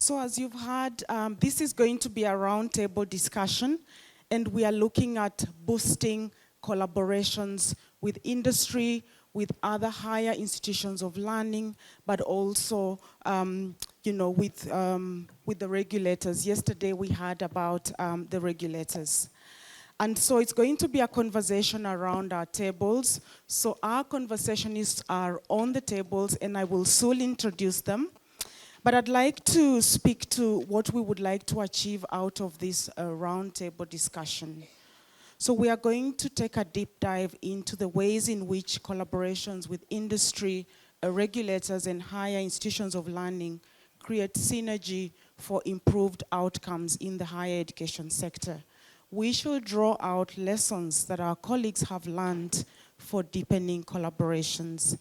So as you've heard, this is going to be a roundtable discussion, and we are looking at boosting collaborations with industry, with other higher institutions of learning, but also, with the regulators. Yesterday we heard about the regulators. And so it's going to be a conversation around our tables. So our conversationists are on the tables, and I will soon introduce them. But I'd like to speak to what we would like to achieve out of this roundtable discussion. So we are going to take a deep dive into the ways in which collaborations with industry, regulators, and higher institutions of learning create synergy for improved outcomes in the higher education sector. We should draw out lessons that our colleagues have learned for deepening collaborations.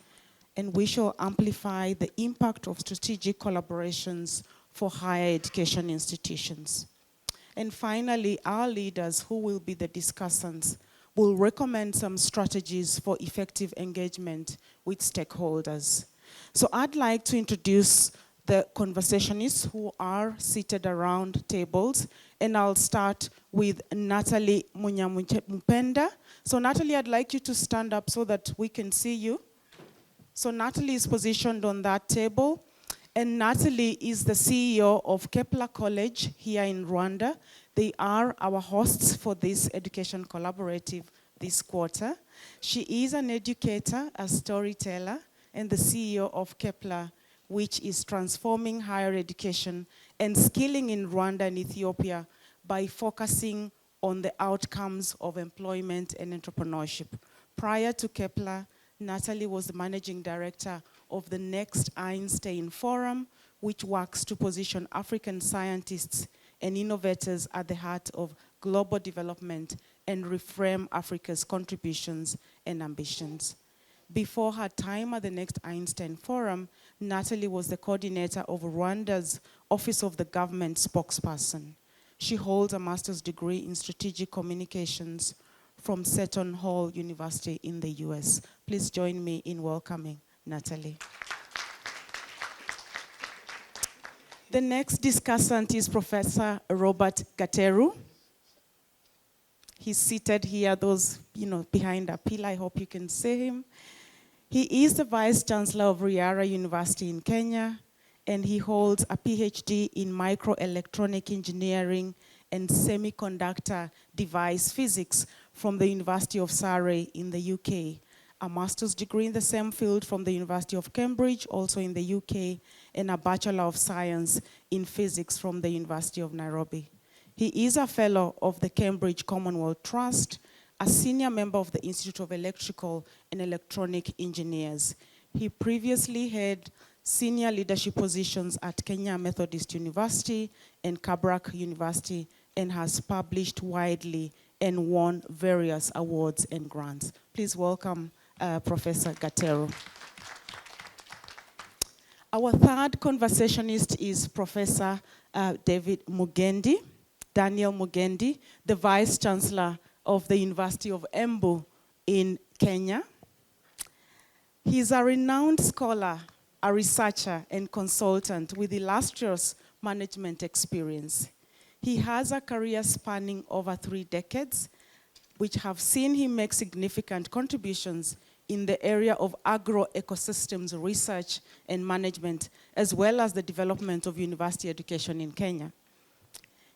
And we shall amplify the impact of strategic collaborations for higher education institutions. And finally, our leaders, who will be the discussants, will recommend some strategies for effective engagement with stakeholders. So I'd like to introduce the conversationists who are seated around tables, and I'll start with Natalie Munyamupenda. So Natalie, I'd like you to stand up so that we can see you. So Natalie is positioned on that table, and Natalie is the CEO of Kepler College here in Rwanda. They are our hosts for this education collaborative this quarter. She is an educator, a storyteller, and the CEO of Kepler, which is transforming higher education and skilling in Rwanda and Ethiopia by focusing on the outcomes of employment and entrepreneurship. Prior to Kepler, Natalie was the managing director of the Next Einstein Forum, which works to position African scientists and innovators at the heart of global development and reframe Africa's contributions and ambitions. Before her time at the Next Einstein Forum, Natalie was the coordinator of Rwanda's Office of the Government Spokesperson. She holds a master's degree in strategic communications from Seton Hall University in the US. Please join me in welcoming Natalie. The next discussant is Professor Robert Gateru. He's seated here, those behind a pillar, I hope you can see him. He is the Vice Chancellor of Riara University in Kenya, and he holds a PhD in microelectronic engineering and semiconductor device physics from the University of Surrey in the UK, a master's degree in the same field from the University of Cambridge, also in the UK, and a Bachelor of Science in Physics from the University of Nairobi. He is a fellow of the Cambridge Commonwealth Trust, a senior member of the Institute of Electrical and Electronic Engineers. He previously had senior leadership positions at Kenya Methodist University and Kabrak University, and has published widely and won various awards and grants. Please welcome Professor Gateru. Our third conversationist is Professor Daniel Mugendi, the Vice Chancellor of the University of Embu in Kenya. He's a renowned scholar, a researcher, and consultant with illustrious management experience. He has a career spanning over 3 decades, which have seen him make significant contributions in the area of agro-ecosystems research and management, as well as the development of university education in Kenya.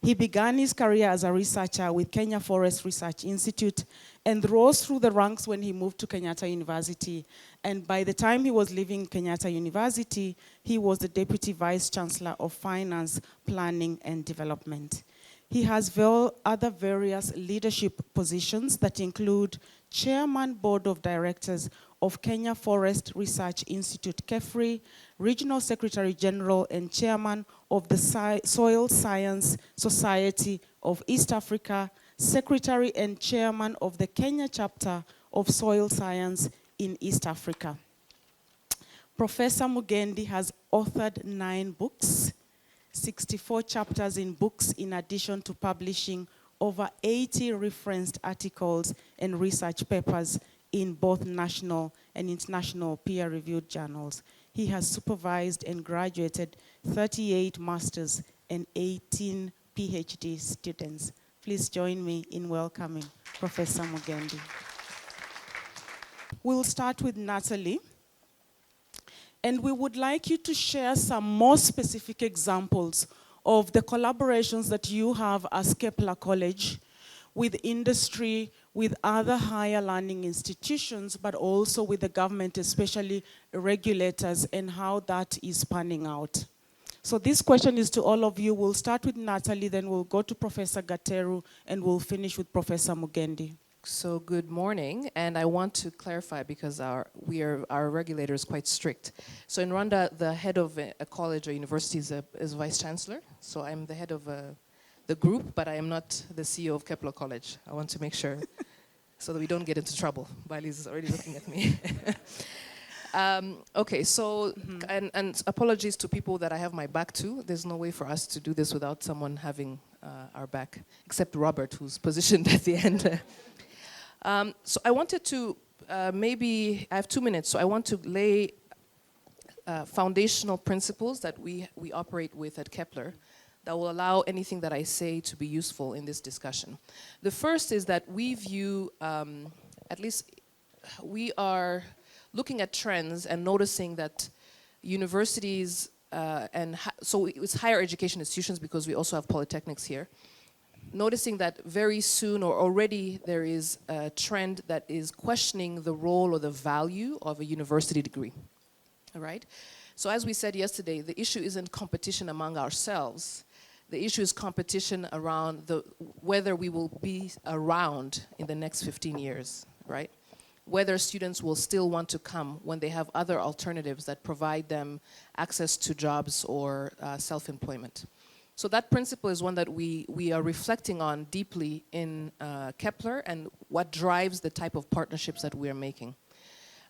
He began his career as a researcher with Kenya Forest Research Institute and rose through the ranks when he moved to Kenyatta University. And by the time he was leaving Kenyatta University, he was the Deputy Vice Chancellor of Finance, Planning, and Development. He has other various leadership positions that include Chairman, Board of Directors of Kenya Forest Research Institute, KEFRI, Regional Secretary General and Chairman of the Soil Science Society of East Africa, Secretary and Chairman of the Kenya Chapter of Soil Science in East Africa. Professor Mugendi has authored 9 books, 64 chapters in books, in addition to publishing over 80 referenced articles and research papers in both national and international peer-reviewed journals. he has supervised and graduated 38 masters and 18 PhD students. Please join me in welcoming Professor Mugendi. We'll start with Natalie. And we would like you to share some more specific examples of the collaborations that you have as Kepler College with industry, with other higher learning institutions, but also with the government, especially regulators, and how that is panning out. So this question is to all of you. We'll start with Natalie, then we'll go to Professor Gateru, and we'll finish with Professor Mugendi. So good morning, and I want to clarify because our regulator is quite strict. So in Rwanda, the head of a college or university is vice chancellor. So I'm the head of the group, but I am not the CEO of Kepler College. I want to make sure so that we don't get into trouble. Bailey's is already looking at me. Okay, so, and apologies to people that I have my back to. There's no way for us to do this without someone having our back, except Robert, who's positioned at the end. So I wanted to, I have 2 minutes, so I want to lay foundational principles that we operate with at Kepler that will allow anything that I say to be useful in this discussion. The first is that we view, at least we are looking at trends and noticing that universities, so it's higher education institutions because we also have polytechnics here, noticing that very soon or already there is a trend that is questioning the role or the value of a university degree, all right? So as we said yesterday, the issue isn't competition among ourselves. The issue is competition around whether we will be around in the next 15 years, right? Whether students will still want to come when they have other alternatives that provide them access to jobs or self-employment. So that principle is one that we are reflecting on deeply in Kepler and what drives the type of partnerships that we are making.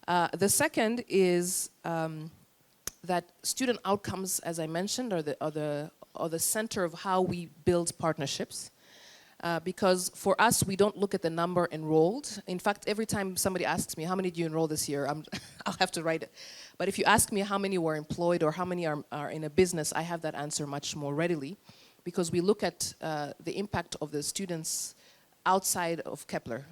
The second is that student outcomes, as I mentioned, are the center of how we build partnerships. Because for us, we don't look at the number enrolled. In fact, every time somebody asks me, how many do you enroll this year? I'll have to write it. But if you ask me how many were employed or how many are in a business, I have that answer much more readily because we look at the impact of the students outside of Kepler.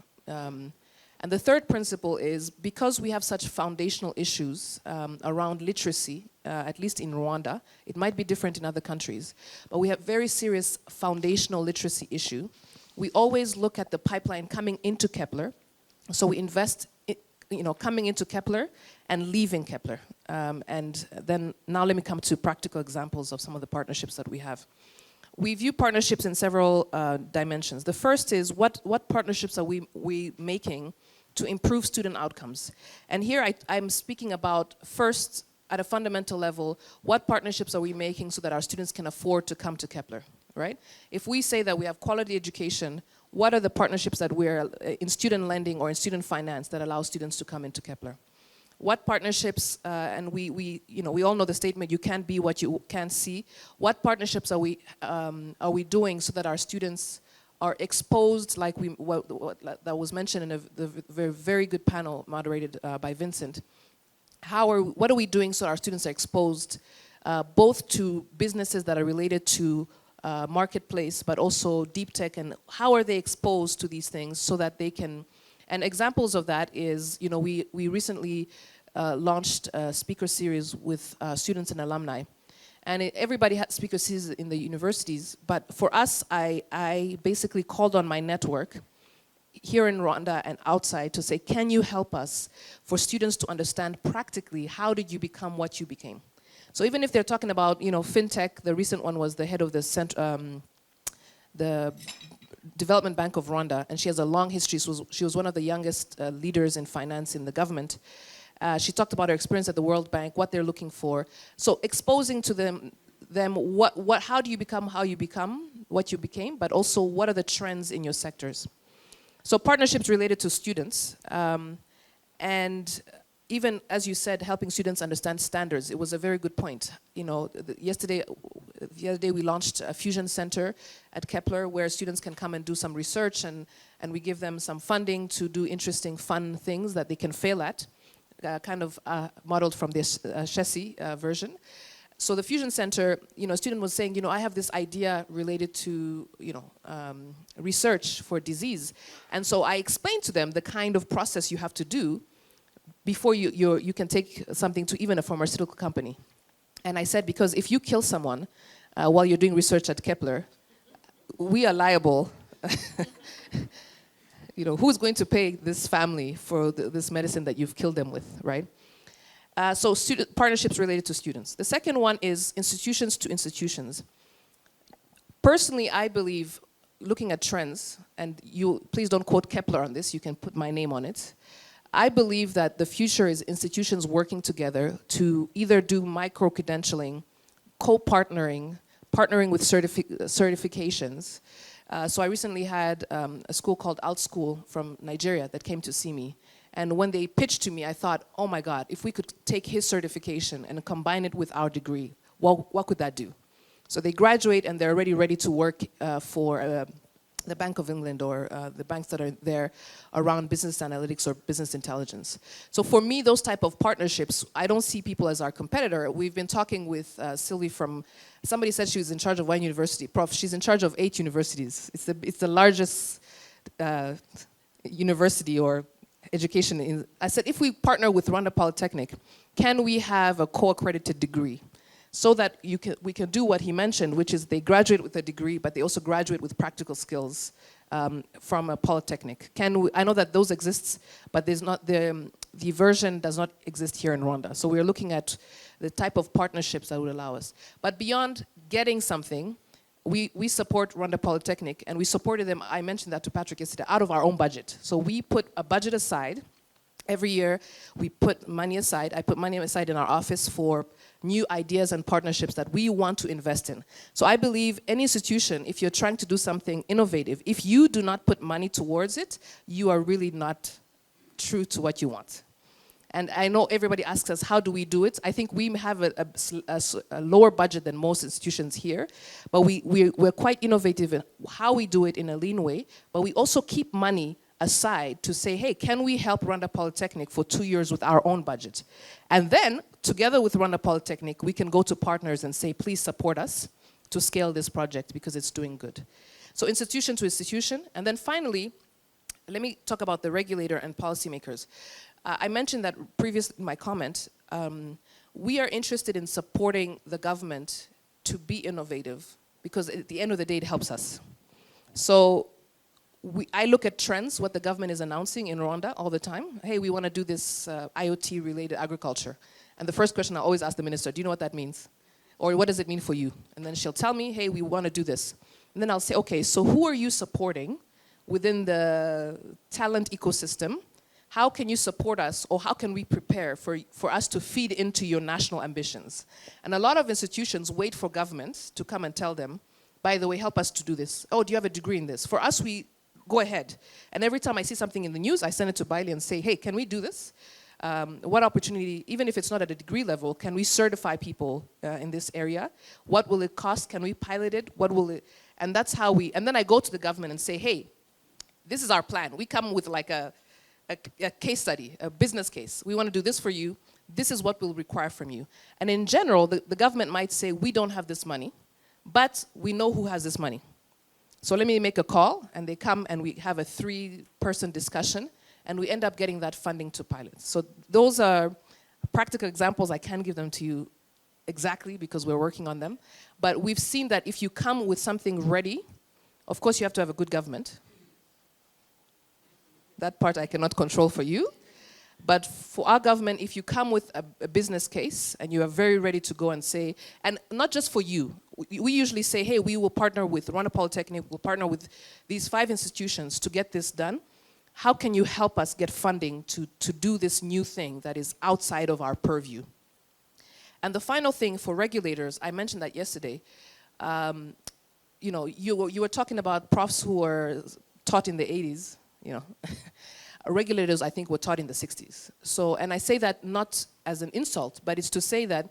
And the third principle is because we have such foundational issues around literacy, at least in Rwanda, it might be different in other countries, but we have very serious foundational literacy issue. We always look at the pipeline coming into Kepler, so we invest, coming into Kepler and leaving Kepler. And then now let me come to practical examples of some of the partnerships that we have. We view partnerships in several dimensions. The first is what partnerships are we making to improve student outcomes? And here I'm speaking about first, at a fundamental level, what partnerships are we making so that our students can afford to come to Kepler, right? If we say that we have quality education, what are the partnerships that we're in student lending or in student finance that allow students to come into Kepler? What partnerships, and we all know the statement, you can't be what you can't see. What partnerships are we doing so that our students are exposed, like that was mentioned in the very good panel moderated by Vincent. What are we doing so our students are exposed both to businesses that are related to marketplace, but also deep tech, and how are they exposed to these things so that they can, and examples of that is, we recently launched a speaker series with students and alumni. And everybody had speaker series in the universities, but for us, I basically called on my network here in Rwanda and outside to say, can you help us for students to understand practically how did you become what you became? So even if they're talking about, fintech, the recent one was the head of the Development Bank of Rwanda, and she has a long history. She was one of the youngest leaders in finance in the government. She talked about her experience at the World Bank, what they're looking for. So exposing to them how do you become how you become, what you became, but also what are the trends in your sectors. So partnerships related to students, and even, as you said, helping students understand standards. It was a very good point. The other day we launched a fusion center at Kepler where students can come and do some research and we give them some funding to do interesting, fun things that they can fail at. kind of modeled from this Chessy version. So the Fusion Center, a student was saying, I have this idea related to, research for disease. And so I explained to them the kind of process you have to do before you can take something to even a pharmaceutical company. And I said, because if you kill someone while you're doing research at Kepler, we are liable. Who's going to pay this family for this medicine that you've killed them with, right? So partnerships related to students. The second one is institutions to institutions. Personally, I believe, looking at trends, and please don't quote Kepler on this, you can put my name on it. I believe that the future is institutions working together to either do micro-credentialing, co-partnering, partnering with certifications. So I recently had a school called Alt School from Nigeria that came to see me. And when they pitched to me, I thought, oh my God, if we could take his certification and combine it with our degree, what could that do? So they graduate and they're already ready to work for the Bank of England or the banks that are there around business analytics or business intelligence. So for me, those type of partnerships, I don't see people as our competitor. We've been talking with Sylvie somebody said she was in charge of one university. Prof, she's in charge of 8 universities. It's the largest university or education. I said, if we partner with Rwanda Polytechnic, can we have a co-accredited degree? So that we can do what he mentioned, which is they graduate with a degree, but they also graduate with practical skills from a polytechnic. I know that those exist, but there's not the version does not exist here in Rwanda. So we're looking at the type of partnerships that would allow us. But beyond getting something, we support Rwanda Polytechnic, and we supported them, I mentioned that to Patrick yesterday, out of our own budget. So we put a budget aside. Every year, we put money aside. I put money aside in our office for new ideas and partnerships that we want to invest in. So I believe any institution, if you're trying to do something innovative, if you do not put money towards it, you are really not true to what you want. And I know everybody asks us, how do we do it? I think we have a lower budget than most institutions here, but we're quite innovative in how we do it in a lean way, but we also keep money aside to say, hey, can we help Rwanda Polytechnic for 2 years with our own budget? And then, together with Rwanda Polytechnic, we can go to partners and say, please support us to scale this project because it's doing good. So institution to institution. And then finally, let me talk about the regulator and policymakers. I mentioned that previously in my comment, we are interested in supporting the government to be innovative because at the end of the day, it helps us. So I look at trends, what the government is announcing in Rwanda all the time. Hey, we want to do this IoT-related agriculture. And the first question I always ask the minister, do you know what that means? Or what does it mean for you? And then she'll tell me, hey, we want to do this. And then I'll say, okay, so who are you supporting within the talent ecosystem? How can you support us, or how can we prepare for us to feed into your national ambitions? And a lot of institutions wait for governments to come and tell them, by the way, help us to do this. Oh, do you have a degree in this? For us, we go ahead. And every time I see something in the news, I send it to Bailey and say, hey, can we do this? What opportunity, even if it's not at a degree level, can we certify people in this area? What will it cost? Can we pilot it? What will it? And that's how and then I go to the government and say, hey, this is our plan. We come with like a case study, a business case. We want to do this for you. This is what we'll require from you. And in general, the government might say, we don't have this money, but we know who has this money. So let me make a call, and they come and we have a 3-person discussion, and we end up getting that funding to pilot. So those are practical examples. I can't give them to you exactly because we're working on them. But we've seen that if you come with something ready, of course you have to have a good government. That part I cannot control for you. But for our government, if you come with a business case and you are very ready to go and say, and not just for you, we usually say, hey, we will partner with Rwanda Polytechnic, we'll partner with these 5 institutions to get this done. How can you help us get funding to do this new thing that is outside of our purview? And the final thing for regulators, I mentioned that yesterday, you were talking about profs who were taught in the 80s, regulators, I think, were taught in the 60s. So, and I say that not as an insult, but it's to say that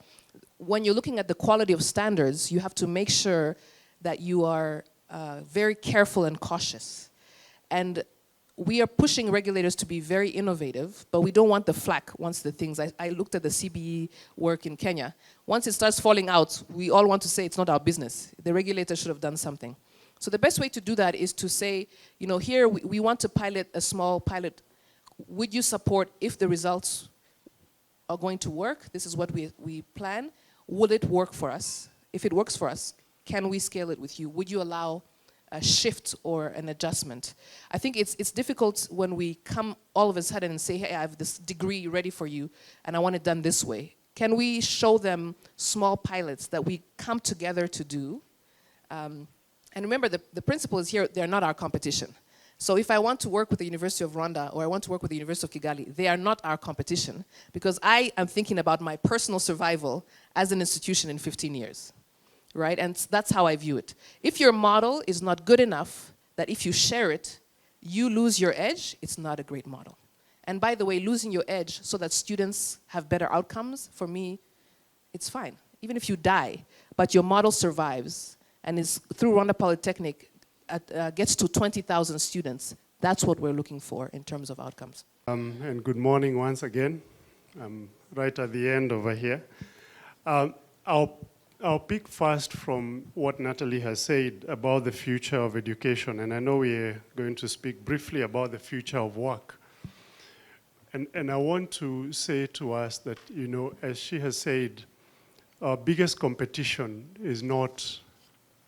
when you're looking at the quality of standards, you have to make sure that you are very careful and cautious. And we are pushing regulators to be very innovative, but we don't want the flack once the things, I looked at the CBE work in Kenya. Once it starts falling out, we all want to say it's not our business. The regulator should have done something. So the best way to do that is to say, you know, here we want to pilot a small pilot. Would you support if the results are going to work? This is what we plan. Will it work for us? If it works for us, can we scale it with you? Would you allow a shift or an adjustment? I think it's difficult when we come all of a sudden and say, hey, I have this degree ready for you, and I want it done this way. Can we show them small pilots that we come together to do? And remember, the principle is here, they're not our competition. So if I want to work with the University of Rwanda or I want to work with the University of Kigali, they are not our competition, because I am thinking about my personal survival as an institution in 15 years. Right? And that's how I view it. If your model is not good enough that if you share it, you lose your edge, it's not a great model. And by the way, losing your edge so that students have better outcomes, for me, it's fine. Even if you die, but your model survives and is through Rwanda Polytechnic, gets to 20,000 students, that's what we're looking for in terms of outcomes. And good morning once again. I'm right at the end over here. I'll pick first from what Natalie has said about the future of education, and I know we're going to speak briefly about the future of work. And I want to say to us that, you know, as she has said, our biggest competition is not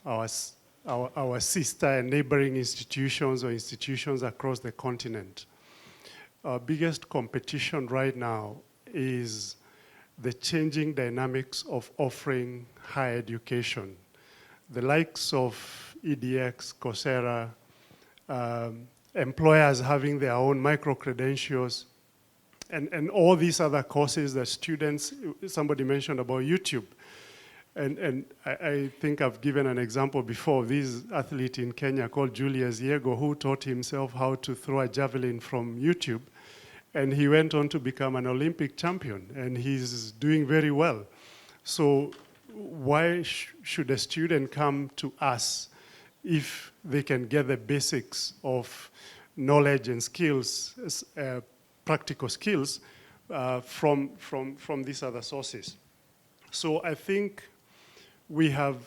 our sister and neighboring institutions or institutions across the continent. Our biggest competition right now is the changing dynamics of offering higher education. The likes of EDX, Coursera, employers having their own micro-credentials, and all these other courses that students, somebody mentioned about YouTube. And I think I've given an example before of this athlete in Kenya called Julius Yego, who taught himself how to throw a javelin from YouTube. And he went on to become an Olympic champion, and he's doing very well. So why should a student come to us if they can get the basics of knowledge and skills, practical skills, from these other sources? So I think we have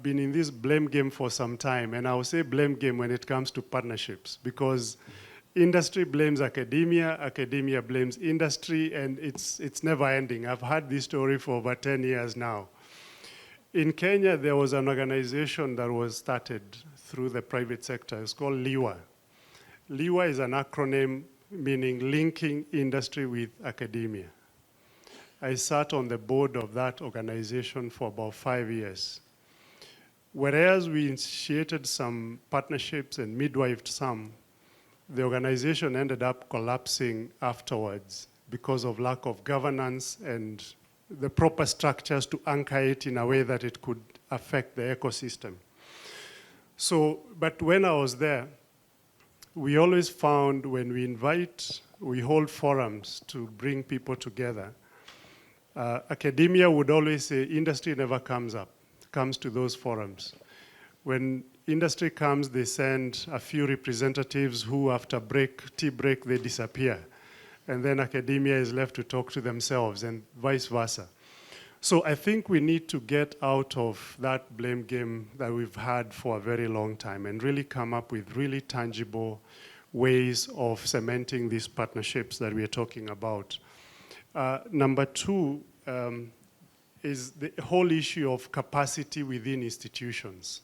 been in this blame game for some time, and I will say blame game when it comes to partnerships, because industry blames academia, academia blames industry, and it's never ending. I've had this story for over 10 years now. In Kenya, there was an organization that was started through the private sector. It's called LIWA. LIWA is an acronym meaning linking industry with academia. I sat on the board of that organization for about 5 years. Whereas we initiated some partnerships and midwifed some, the organization ended up collapsing afterwards because of lack of governance and the proper structures to anchor it in a way that it could affect the ecosystem. So, but when I was there, we always found when we hold forums to bring people together, academia would always say industry never comes to those forums. When industry comes, they send a few representatives who after tea break, they disappear. And then academia is left to talk to themselves and vice versa. So I think we need to get out of that blame game that we've had for a very long time and really come up with really tangible ways of cementing these partnerships that we're talking about. Number two is the whole issue of capacity within institutions.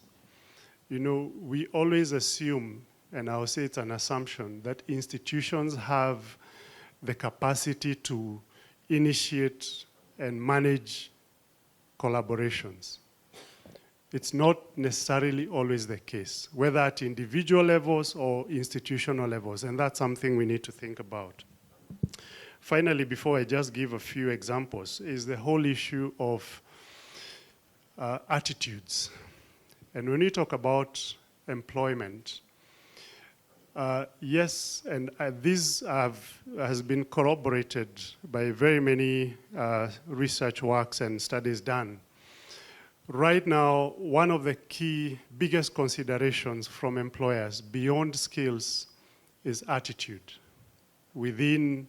You know, we always assume, and I'll say it's an assumption, that institutions have the capacity to initiate and manage collaborations. It's not necessarily always the case, whether at individual levels or institutional levels, and that's something we need to think about. Finally, before I just give a few examples, is the whole issue of attitudes. And when you talk about employment, yes, and this has been corroborated by very many research works and studies done. Right now, one of the key biggest considerations from employers beyond skills is attitude within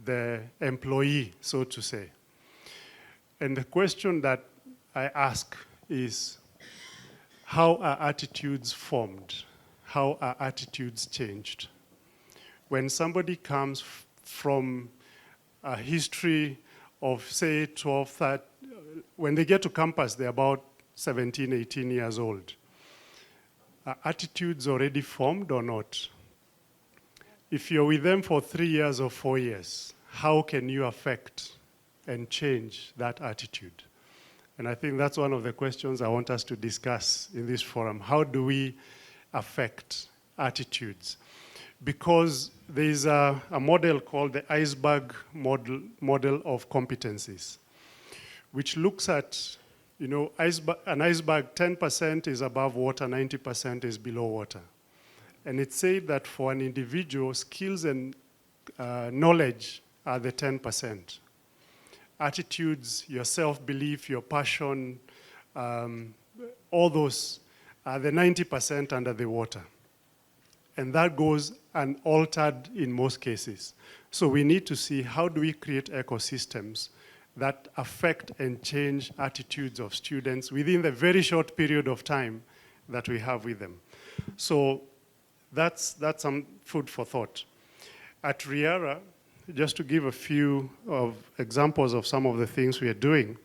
the employee, so to say. And the question that I ask is, how are attitudes formed? How are attitudes changed? When somebody comes from a history of, say, 12, 13, when they get to campus, they're about 17, 18 years old. Are attitudes already formed or not? If you're with them for 3 years or 4 years, how can you affect and change that attitude? And I think that's one of the questions I want us to discuss in this forum. How do we affect attitudes? Because there's a model called the iceberg model of competencies, which looks at, you know, an iceberg, 10% is above water, 90% is below water. And it said that for an individual, skills and knowledge are the 10%. Attitudes, your self-belief, your passion, all those are the 90% under the water. And that goes unaltered in most cases. So we need to see, how do we create ecosystems that affect and change attitudes of students within the very short period of time that we have with them. So that's some food for thought. At Riara, just to give a few of examples of some of the things we are doing,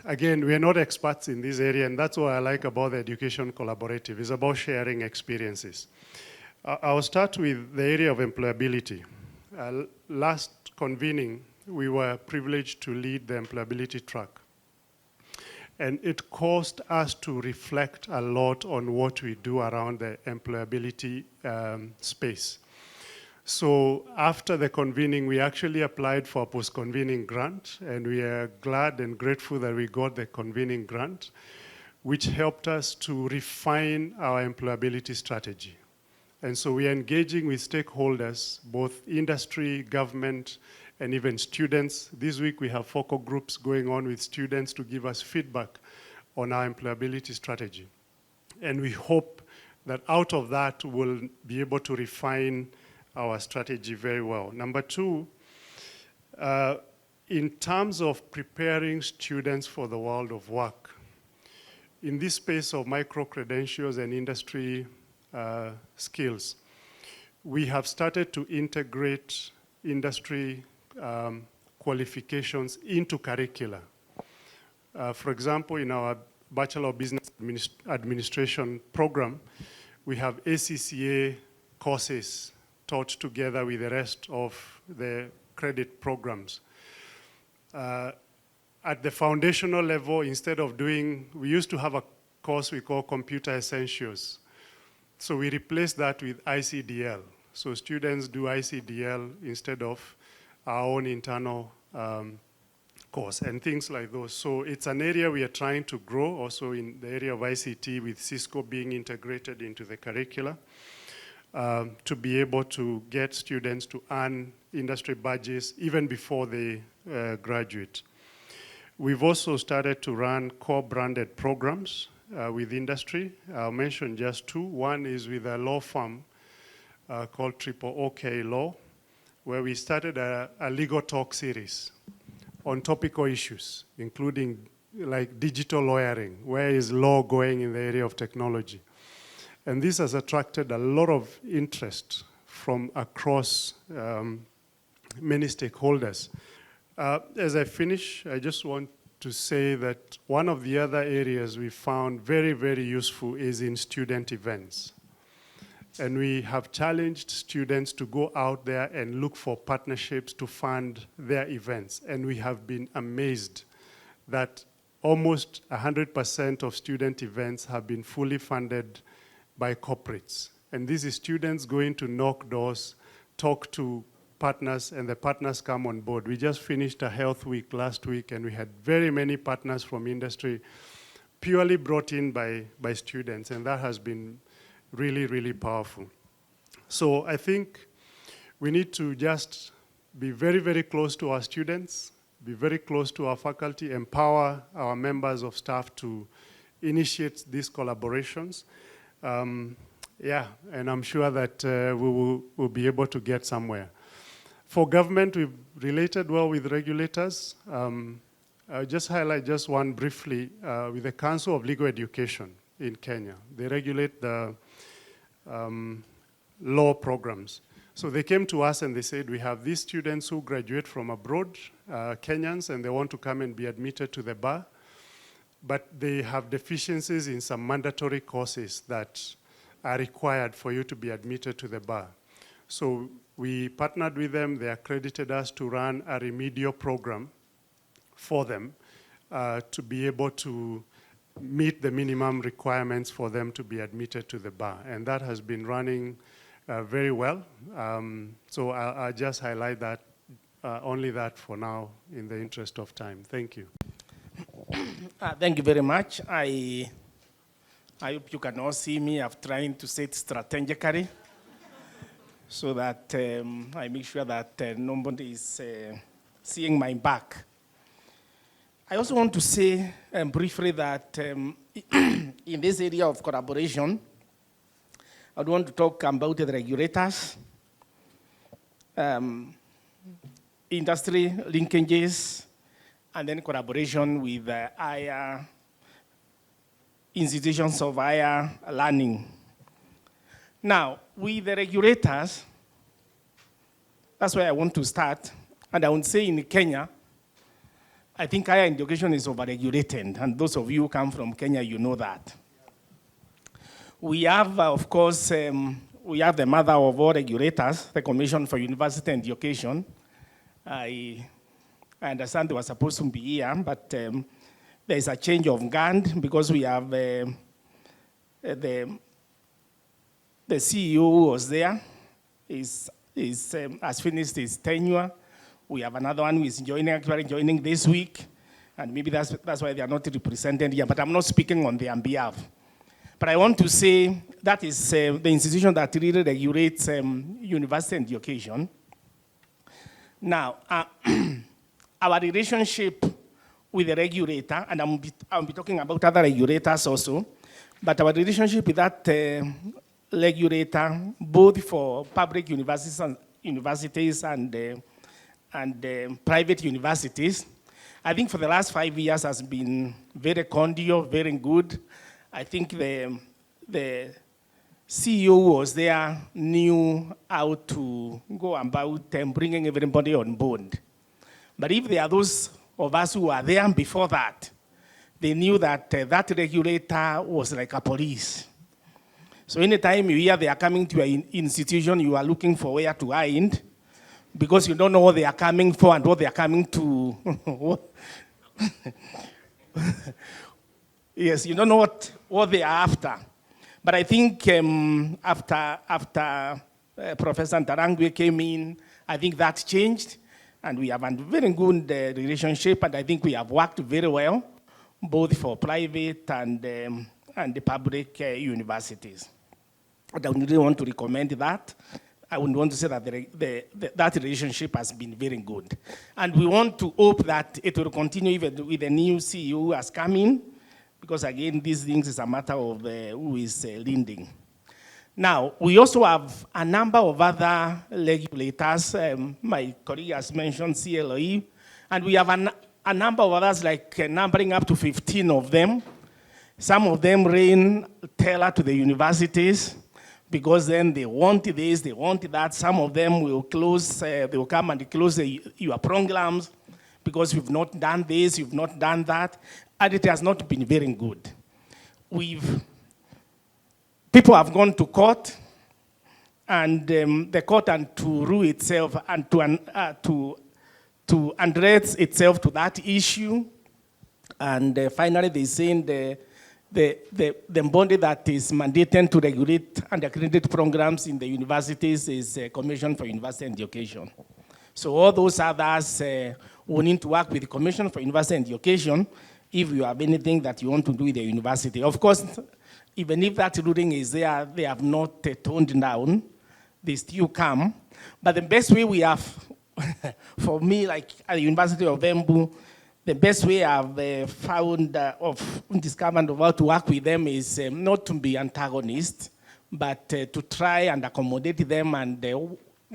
again, we are not experts in this area, and that's what I like about the Education Collaborative. It's about sharing experiences. I'll start with the area of employability. Last convening, we were privileged to lead the employability track. And it caused us to reflect a lot on what we do around the employability space. So after the convening, we actually applied for a post-convening grant, and we are glad and grateful that we got the convening grant, which helped us to refine our employability strategy. And so we are engaging with stakeholders, both industry, government, and even students. This week we have focal groups going on with students to give us feedback on our employability strategy. And we hope that out of that we'll be able to refine our strategy very well. Number two, in terms of preparing students for the world of work, in this space of micro-credentials and industry skills, we have started to integrate industry qualifications into curricula. For example, in our Bachelor of Business Administration program, we have ACCA courses taught together with the rest of the credit programs. At the foundational level, instead of we used to have a course we call Computer Essentials. So we replaced that with ICDL. So students do ICDL instead of our own internal course and things like those. So it's an area we are trying to grow, also in the area of ICT, with Cisco being integrated into the curricula, to be able to get students to earn industry badges even before they graduate. We've also started to run core-branded programs with industry. I'll mention just two. One is with a law firm called Triple OK Law, where we started a legal talk series on topical issues, including like digital lawyering. Where is law going in the area of technology? And this has attracted a lot of interest from across many stakeholders. As I finish, I just want to say that one of the other areas we found very, very useful is in student events. And we have challenged students to go out there and look for partnerships to fund their events. And we have been amazed that almost 100% of student events have been fully funded by corporates. And this is students going to knock doors, talk to partners, and the partners come on board. We just finished a health week last week, and we had very many partners from industry purely brought in by students, and that has been really, really powerful. So I think we need to just be very, very close to our students, be very close to our faculty, empower our members of staff to initiate these collaborations. Yeah, and I'm sure that we'll be able to get somewhere. For government, we've related well with regulators. I'll just highlight just one briefly with the Council of Legal Education in Kenya. They regulate the law programs. So they came to us and they said, we have these students who graduate from abroad, Kenyans, and they want to come and be admitted to the bar, but they have deficiencies in some mandatory courses that are required for you to be admitted to the bar. So we partnered with them, they accredited us to run a remedial program for them to be able to meet the minimum requirements for them to be admitted to the bar. And that has been running very well. So I'll just highlight that, only that for now in the interest of time. Thank you. Thank you very much. I hope you can all see me. I'm trying to sit strategically so that I make sure that nobody is seeing my back. I also want to say briefly that in this area of collaboration, I want to talk about the regulators, industry linkages, and then collaboration with higher institutions of higher learning. Now, with the regulators, that's where I want to start. And I would say in Kenya, I think higher education is over-regulated. And those of you who come from Kenya, you know that. We have, of course, we have the mother of all regulators, the Commission for University and Education. I understand they were supposed to be here, but there is a change of guard because we have the CEO who was there has finished his tenure. We have another one who is actually joining this week, and maybe that's why they are not represented here, but I'm not speaking on their behalf. But I want to say that is the institution that really regulates university and education. Now, our relationship with the regulator, and I'll be talking about other regulators also, but our relationship with that regulator, both for public universities and private universities, I think for the last 5 years has been very cordial, very good. I think the CEO who was there knew how to go about bringing everybody on board. But if there are those of us who were there before that, they knew that that regulator was like a police. So anytime you hear they are coming to an institution, you are looking for where to hide because you don't know what they are coming for and what they are coming to. Yes, you don't know what they are after. But I think after Professor Ntarangwe came in, I think that changed. And we have a very good relationship, and I think we have worked very well, both for private and the public universities. And I really want to recommend that. I would want to say that that relationship has been very good. And we want to hope that it will continue even with the new CEO who has come in, because again, these things is a matter of who is leading. Now, we also have a number of other regulators. My colleague has mentioned CLE, and we have a number of others, like numbering up to 15 of them. Some of them rain teller to the universities, because then they want this, they want that. Some of them will close, they will come and close your programs, because you've not done this, you've not done that, and it has not been very good. People have gone to court, and the court had to rule itself and to address itself to that issue. And finally, they saying the body that is mandated to regulate and accredit programs in the universities is Commission for University and Education. So all those others will need to work with the Commission for University and Education if you have anything that you want to do with the university. Of course, even if that ruling is there, they have not toned down. They still come. But the best way we have, for me, like at the University of Embu, the best way I've found discovered of how to work with them is not to be antagonists, but to try and accommodate them and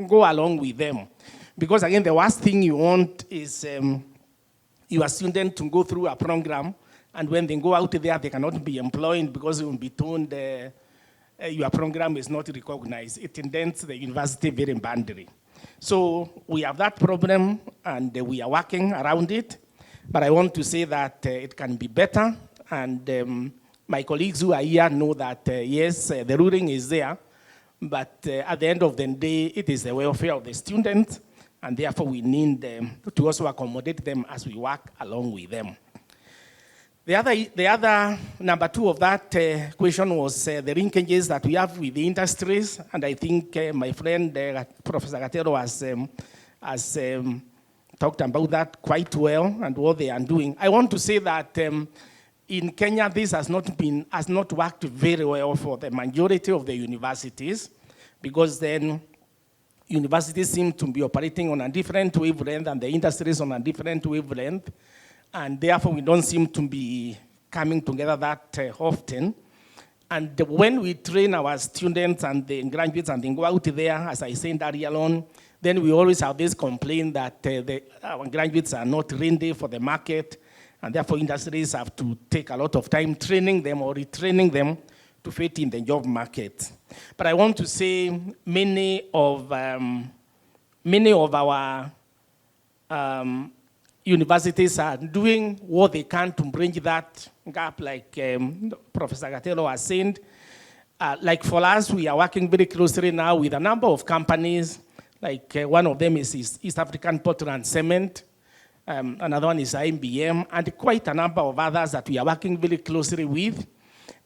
go along with them. Because again, the worst thing you want is your student to go through a program, and when they go out there, they cannot be employed because they will be told your program is not recognized. It indents the university very badly. So we have that problem, and we are working around it. But I want to say that it can be better, and my colleagues who are here know that, yes, the ruling is there, but at the end of the day, it is the welfare of the students, and therefore we need to also accommodate them as we work along with them. The other number two of that question was the linkages that we have with the industries, and I think my friend Professor Gatero has talked about that quite well and what they are doing. I want to say that in Kenya, this has not worked very well for the majority of the universities, because then universities seem to be operating on a different wavelength and the industries on a different wavelength, and therefore we don't seem to be coming together that often. And when we train our students and the graduates and they go out there, as I said earlier on, then we always have this complaint that our graduates are not ready for the market, and therefore industries have to take a lot of time training them or retraining them to fit in the job market. But I want to say many of our universities are doing what they can to bridge that gap, like Professor Gatelo has said. Like for us, we are working very closely now with a number of companies. Like one of them is East African Portland Cement. Another one is IBM, and quite a number of others that we are working very closely with.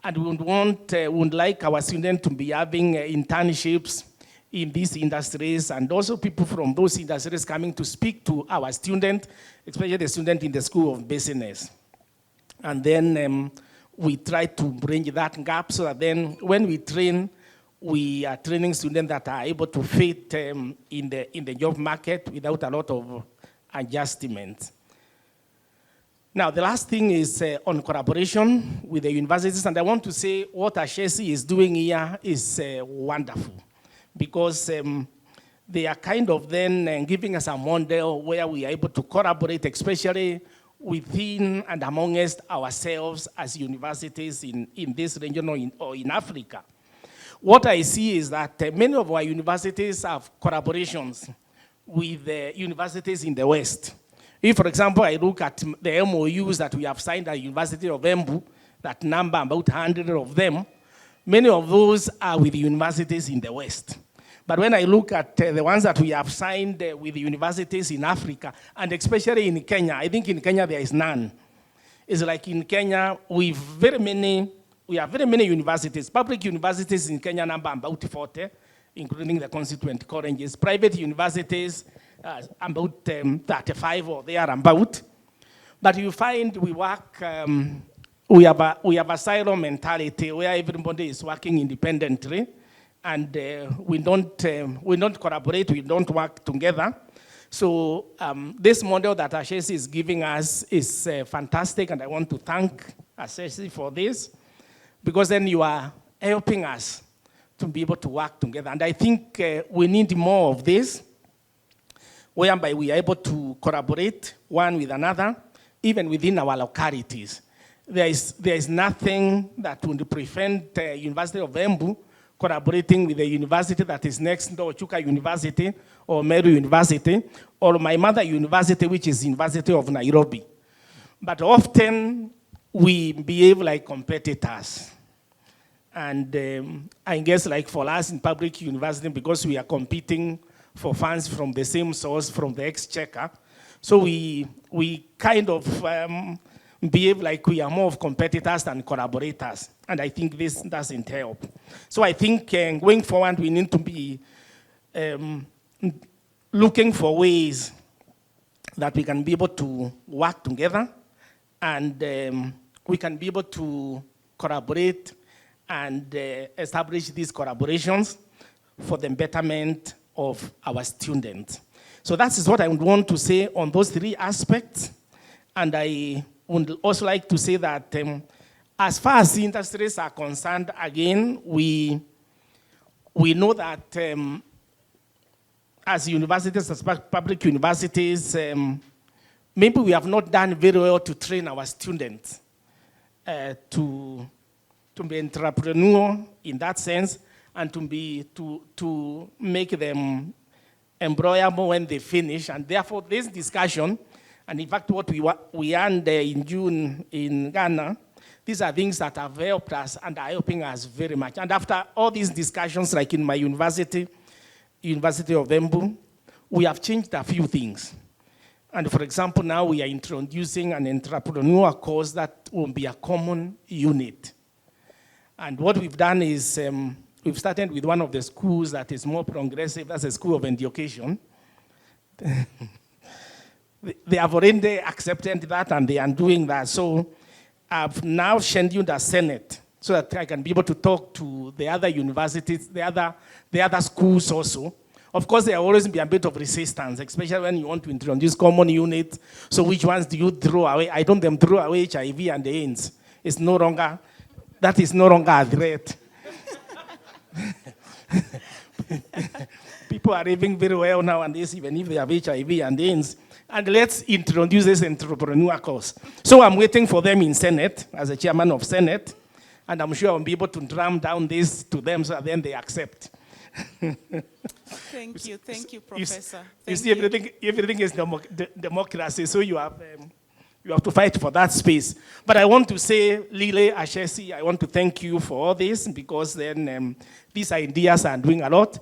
And we would like our students to be having internships in these industries, and also people from those industries coming to speak to our students, especially the student in the School of Business. And then we try to bridge that gap so that then when we train, we are training students that are able to fit in the job market without a lot of adjustments. Now, the last thing is on collaboration with the universities, and I want to say what HEIs is doing here is wonderful, because they are kind of then giving us a model where we are able to collaborate, especially within and amongst ourselves as universities in this region or in Africa. What I see is that many of our universities have collaborations with the universities in the West. If, for example, I look at the MOUs that we have signed at the University of Embu, that number about 100 of them, many of those are with the universities in the West. But when I look at the ones that we have signed with the universities in Africa, and especially in Kenya, I think in Kenya there is none. It's like in Kenya, we have very many universities. Public universities in Kenya number about 40, including the constituent colleges. Private universities, about 35 or thereabout. But you find we work, we have a silo mentality where everybody is working independently, and we don't collaborate, we don't work together. So this model that HEIs is giving us is fantastic, and I want to thank HEIs for this, because then you are helping us to be able to work together. And I think we need more of this, whereby we are able to collaborate one with another, even within our localities. There is nothing that would prevent University of Embu collaborating with the university that is next door, Chuka University or Meru University, or my mother university, which is University of Nairobi. But often we behave like competitors. And I guess like for us in public university, because we are competing for funds from the same source, from the exchequer, so we kind of behave like we are more of competitors than collaborators. And I think this doesn't help. So I think going forward, we need to be looking for ways that we can be able to work together, and we can be able to collaborate and establish these collaborations for the betterment of our students. So that is what I would want to say on those three aspects. And I would also like to say that as far as the industries are concerned, again, we we know that as universities, as public universities, maybe we have not done very well to train our students to be entrepreneurial in that sense, and to make them employable when they finish. And therefore, this discussion, and in fact, what we earned in June in Ghana, these are things that have helped us and are helping us very much. And after all these discussions, like in my University of Embu, we have changed a few things. And for example, now we are introducing an entrepreneurial course that will be a common unit. And what we've done is we've started with one of the schools that is more progressive. That's a school of education. They have already accepted that, and they are doing that. So I've now scheduled a Senate so that I can be able to talk to the other universities, the other schools also. Of course, there will always be a bit of resistance, especially when you want to introduce common units. So which ones do you throw away? I don't them throw away HIV and the AIDS. That is no longer a threat. People are living very well nowadays, even if they have HIV and AIDS. And let's introduce this entrepreneur course. So I'm waiting for them in Senate, as a chairman of Senate, and I'm sure I'll be able to drum down this to them so that then they accept. Thank you, Professor. You see, everything is democracy, so you have to fight for that space. But I want to say, Lile, Ashesi, I want to thank you for all this, because then these ideas are doing a lot.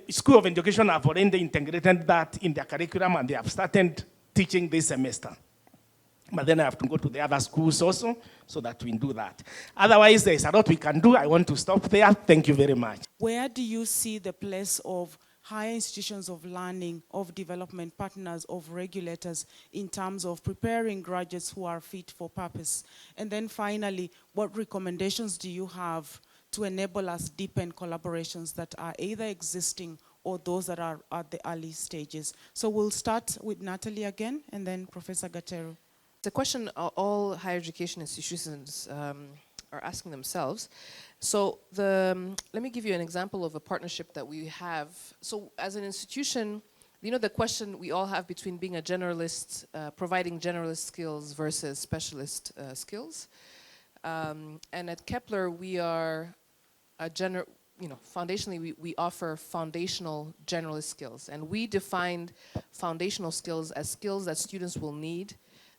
School of Education have already integrated that in their curriculum, and they have started teaching this semester. But then I have to go to the other schools also, so that we do that. Otherwise, there's a lot we can do. I want to stop there. Thank you very much. Where do you see the place of higher institutions of learning, of development partners, of regulators in terms of preparing graduates who are fit for purpose? And then finally, what recommendations do you have to enable us deepen collaborations that are either existing or those that are at the early stages? So we'll start with Natalie again, and then Professor Gateru. It's a question all higher education institutions are asking themselves. So let me give you an example of a partnership that we have. So as an institution, you know the question we all have between being a generalist, providing generalist skills versus specialist skills. And at Kepler, we are foundationally, we offer foundational generalist skills. And we defined foundational skills as skills that students will need,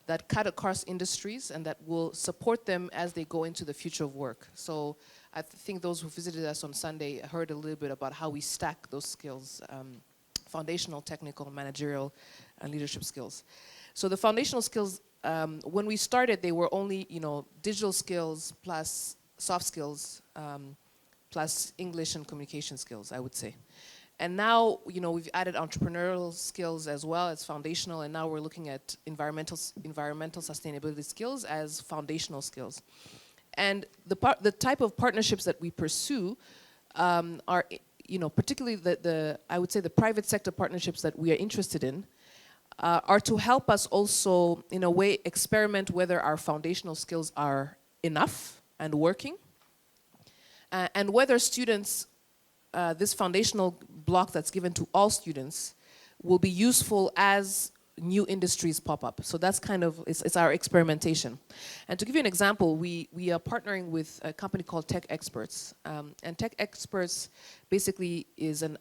that cut across industries, and that will support them as they go into the future of work. So I think those who visited us on Sunday heard a little bit about how we stack those skills, foundational, technical, managerial, and leadership skills. So the foundational skills, when we started, they were only digital skills plus soft skills, plus English and communication skills, I would say. And now, we've added entrepreneurial skills as well as foundational, and now we're looking at environmental sustainability skills as foundational skills. And the type of partnerships that we pursue are, particularly I would say the private sector partnerships that we are interested in are to help us also, in a way, experiment whether our foundational skills are enough and working, and whether students, this foundational block that's given to all students, will be useful as new industries pop up. So that's it's our experimentation. And to give you an example, we are partnering with a company called Tech Experts. And Tech Experts basically is a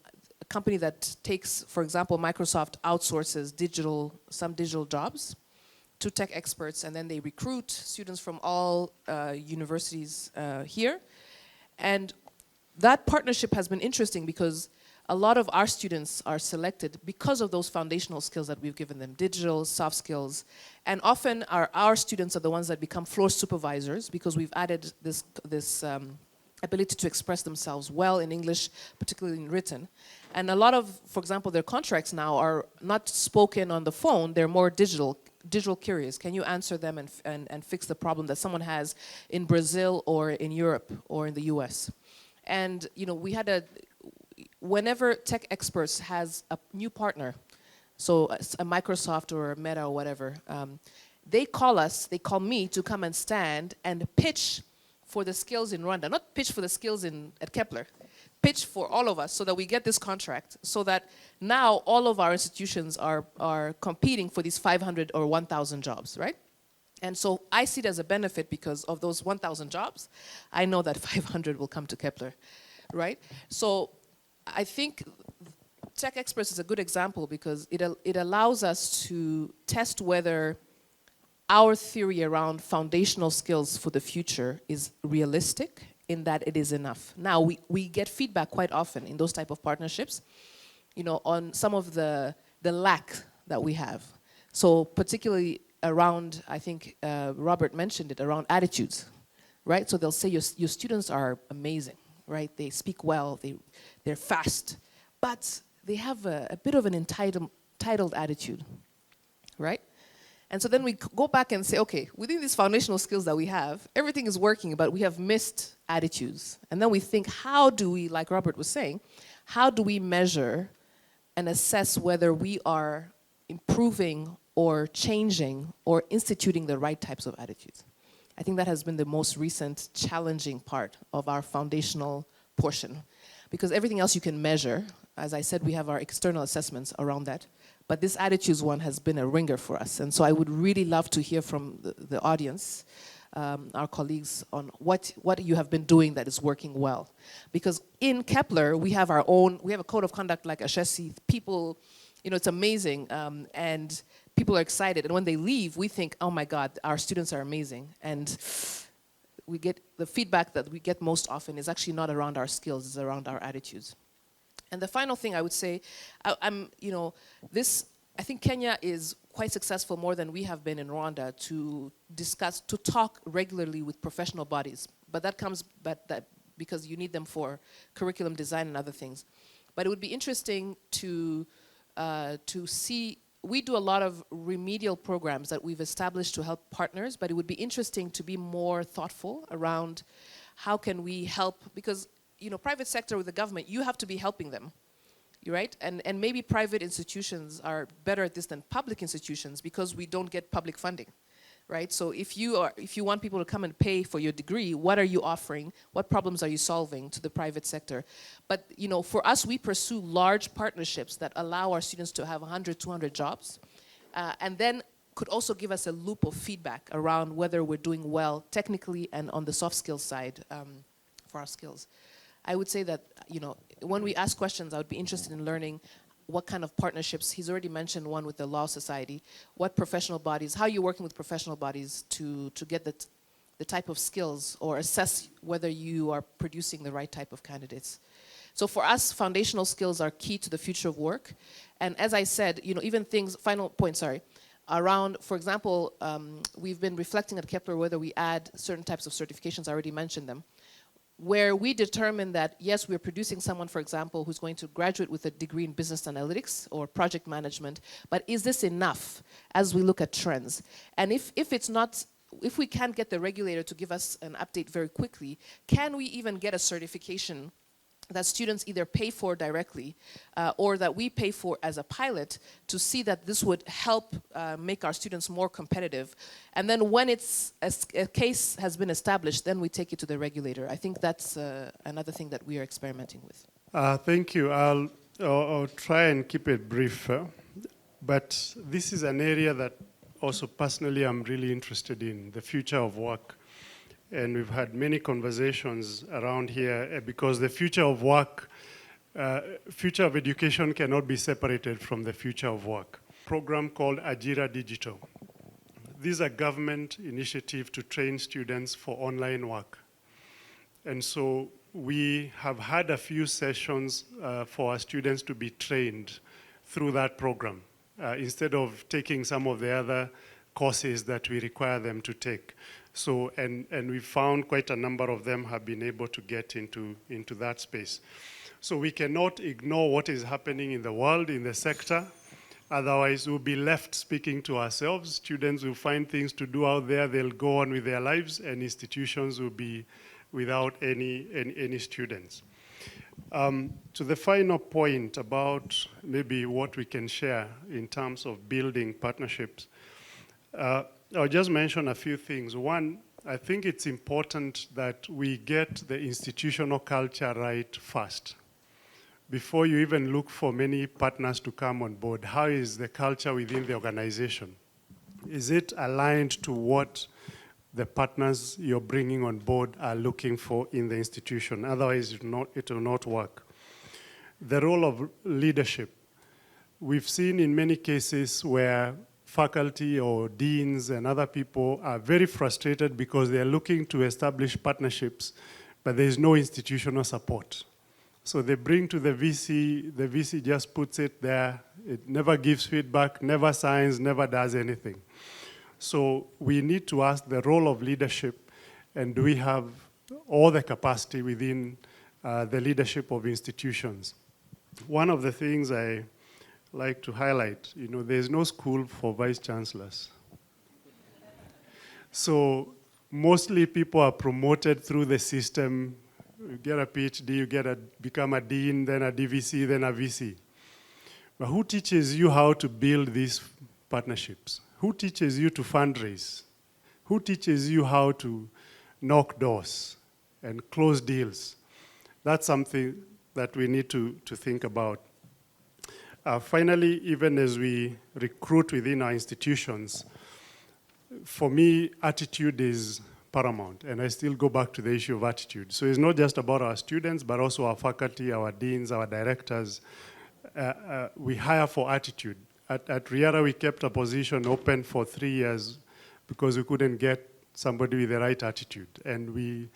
company that takes, for example, Microsoft outsources some digital jobs to Tech Experts, and then they recruit students from all universities here. And that partnership has been interesting because a lot of our students are selected because of those foundational skills that we've given them, digital, soft skills. And often our students are the ones that become floor supervisors because we've added this ability to express themselves well in English, particularly in written. And a lot of, for example, their contracts now are not spoken on the phone, they're more digital queries. Can you answer them and fix the problem that someone has in Brazil or in Europe or in the US? And we had whenever Tech Experts has a new partner, so a Microsoft or a Meta or whatever, they call me to come and stand and pitch for the skills in Rwanda. Not pitch for the skills at Kepler, pitch for all of us so that we get this contract, so that now all of our institutions are competing for these 500 or 1,000 jobs, right? And so I see it as a benefit because of those 1,000 jobs. I know that 500 will come to Kepler, right? So I think Tech Experts is a good example because it allows us to test whether our theory around foundational skills for the future is realistic, in that it is enough. Now, we get feedback quite often in those type of partnerships, you know, on some of the lack that we have. So particularly around, I think Robert mentioned it, around attitudes, right? So they'll say your students are amazing, right? They speak well, they're fast, but they have a bit of an entitled attitude, right? And so then we go back and say, okay, within these foundational skills that we have, everything is working, but we have missed attitudes. And then we think, how do we, like Robert was saying, how do we measure and assess whether we are improving or changing or instituting the right types of attitudes? I think that has been the most recent challenging part of our foundational portion. Because everything else you can measure. As I said, we have our external assessments around that. But this attitudes one has been a ringer for us. And so I would really love to hear from the audience, our colleagues, on what you have been doing that is working well. Because in Kepler, we have our own, we have a code of conduct like Ashesi. People, you know, it's amazing. And people are excited. And when they leave, we think, oh my God, our students are amazing. And we get the feedback that we get most often is actually not around our skills, it's around our attitudes. And the final thing I would say, I think Kenya is quite successful, more than we have been in Rwanda, to talk regularly with professional bodies. But that comes because you need them for curriculum design and other things. But it would be interesting to see, we do a lot of remedial programs that we've established to help partners, but it would be interesting to be more thoughtful around how can we help, because private sector with the government, you have to be helping them, right? And maybe private institutions are better at this than public institutions because we don't get public funding, right? So if you want people to come and pay for your degree, what are you offering? What problems are you solving to the private sector? But for us, we pursue large partnerships that allow our students to have 100, 200 jobs, and then could also give us a loop of feedback around whether we're doing well technically and on the soft skills side for our skills. I would say that, when we ask questions, I would be interested in learning what kind of partnerships. He's already mentioned one with the Law Society. What professional bodies, how are you working with professional bodies to get the type of skills or assess whether you are producing the right type of candidates? So for us, foundational skills are key to the future of work. And as I said, even things, final point, sorry, around, for example, we've been reflecting at Kepler whether we add certain types of certifications, I already mentioned them, where we determine that, yes, we're producing someone, for example, who's going to graduate with a degree in business analytics or project management, but is this enough as we look at trends? And if we can't get the regulator to give us an update very quickly, can we even get a certification that students either pay for directly or that we pay for as a pilot to see that this would help make our students more competitive. And then when a case has been established, then we take it to the regulator. I think that's another thing that we are experimenting with. Thank you. I'll try and keep it brief. But this is an area that also personally I'm really interested in, the future of work. And we've had many conversations around here because the future of work, future of education cannot be separated from the future of work. A program called Ajira Digital. These are government initiative to train students for online work. And so we have had a few sessions for our students to be trained through that program instead of taking some of the other courses that we require them to take. So, and we found quite a number of them have been able to get into that space. So we cannot ignore what is happening in the world, in the sector. Otherwise, we'll be left speaking to ourselves. Students will find things to do out there. They'll go on with their lives, and institutions will be without any students. To the final point about maybe what we can share in terms of building partnerships, I'll just mention a few things. One, I think it's important that we get the institutional culture right first. Before you even look for many partners to come on board, how is the culture within the organization? Is it aligned to what the partners you're bringing on board are looking for in the institution? Otherwise, it will not work. The role of leadership. We've seen in many cases where faculty or deans and other people are very frustrated because they're looking to establish partnerships, but there's no institutional support. So they bring to the VC just puts it there, it never gives feedback, never signs, never does anything. So we need to ask the role of leadership, and do we have all the capacity within the leadership of institutions? One of the things I like to highlight, there's no school for vice chancellors. So mostly people are promoted through the system. You get a PhD, you become a dean, then a DVC, then a VC. But who teaches you how to build these partnerships? Who teaches you to fundraise? Who teaches you how to knock doors and close deals? That's something that we need to think about. Finally, even as we recruit within our institutions, for me, attitude is paramount, and I still go back to the issue of attitude. So it's not just about our students, but also our faculty, our deans, our directors. We hire for attitude. At Riara, we kept a position open for 3 years because we couldn't get somebody with the right attitude, and we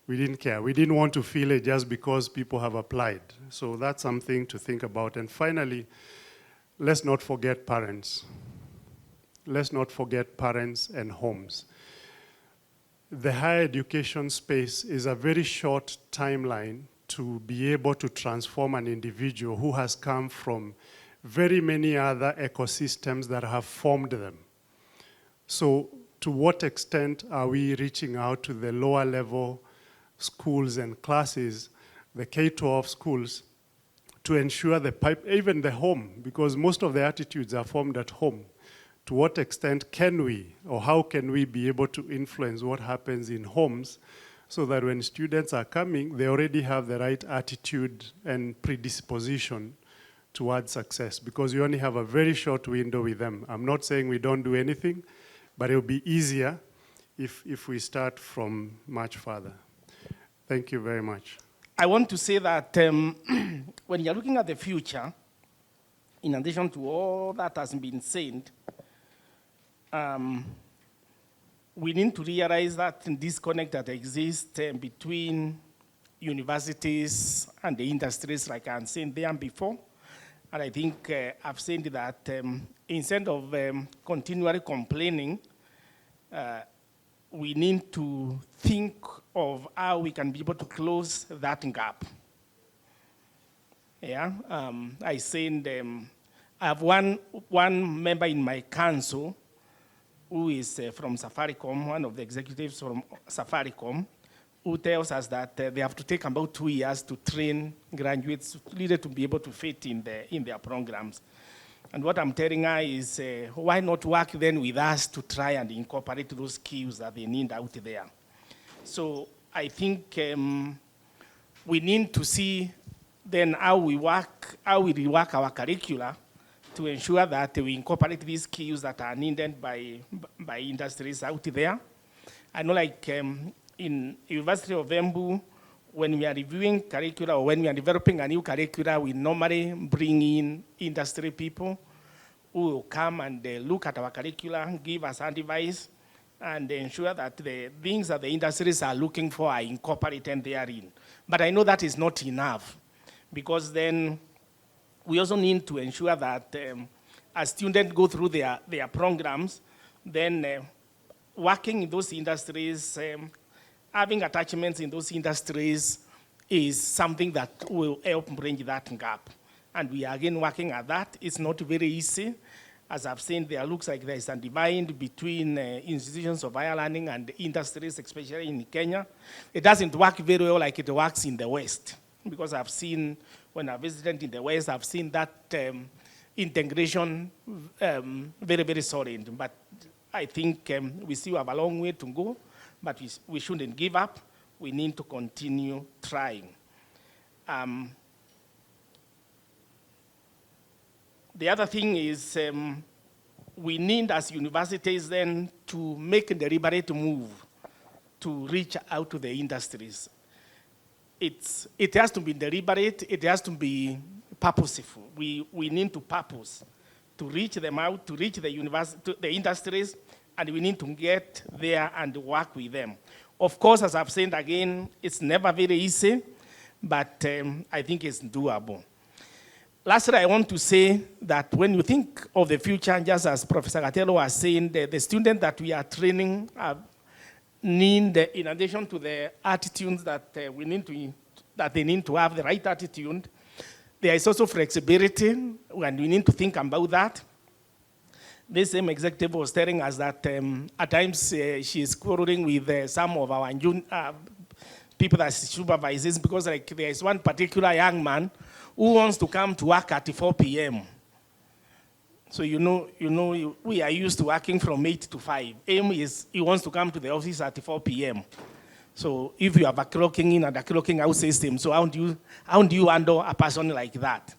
didn't care. We didn't want to fill it just because people have applied. So that's something to think about. And finally, let's not forget parents. Let's not forget parents and homes. The higher education space is a very short timeline to be able to transform an individual who has come from very many other ecosystems that have formed them. So to what extent are we reaching out to the lower level schools and classes, the K-12 schools, to ensure even the home, because most of the attitudes are formed at home. To what extent can we, or how can we be able to influence what happens in homes so that when students are coming, they already have the right attitude and predisposition towards success, because you only have a very short window with them. I'm not saying we don't do anything, but it'll be easier if we start from much further. Thank you very much. I want to say that when you're looking at the future, in addition to all that has been said, we need to realize that disconnect that exists between universities and the industries, like I'm saying there before. And I think I've said that instead of continually complaining, we need to think of how we can be able to close that gap. Yeah, I said I have one member in my council who is from Safaricom, one of the executives from Safaricom, who tells us that they have to take about 2 years to train graduates needed to be able to fit in their programs. And what I'm telling her is, why not work then with us to try and incorporate those skills that they need out there? So I think we need to see then how we rework our curricula to ensure that we incorporate these skills that are needed by industries out there. I know, like in University of Embu, when we are reviewing curricula or when we are developing a new curricula, we normally bring in industry people who will come and look at our curricula, give us advice, and ensure that the things that the industries are looking for are incorporated therein. But I know that is not enough, because then we also need to ensure that as students go through their programs, then working in those industries, having attachments in those industries is something that will help bridge that gap. And we are again working at that. It's not very easy. As I've seen, there looks like there's a divide between institutions of higher learning and industries, especially in Kenya. It doesn't work very well like it works in the West, because I've seen, when I visited in the West, I've seen that integration very, very solid. But I think we still have a long way to go. but we shouldn't give up. We need to continue trying. The other thing is we need as universities then to make a deliberate move to reach out to the industries. It has to be deliberate, it has to be purposeful. We need to purpose to reach them out, to reach the industries, and we need to get there and work with them. Of course, as I've said again, it's never very easy, but I think it's doable. Lastly, I want to say that when you think of the future, just as Professor Gatelo was saying, the students that we are training need, in addition to the attitudes that they need to have, the right attitude, there is also flexibility, and we need to think about that. This same executive was telling us that at times she is quarreling with some of our people that she supervises, because like there is one particular young man who wants to come to work at 4 p.m. So we are used to working from 8 to 5. Aim is he wants to come to the office at 4 p.m. So if you have a clocking in and a clocking out system, so how do you handle a person like that?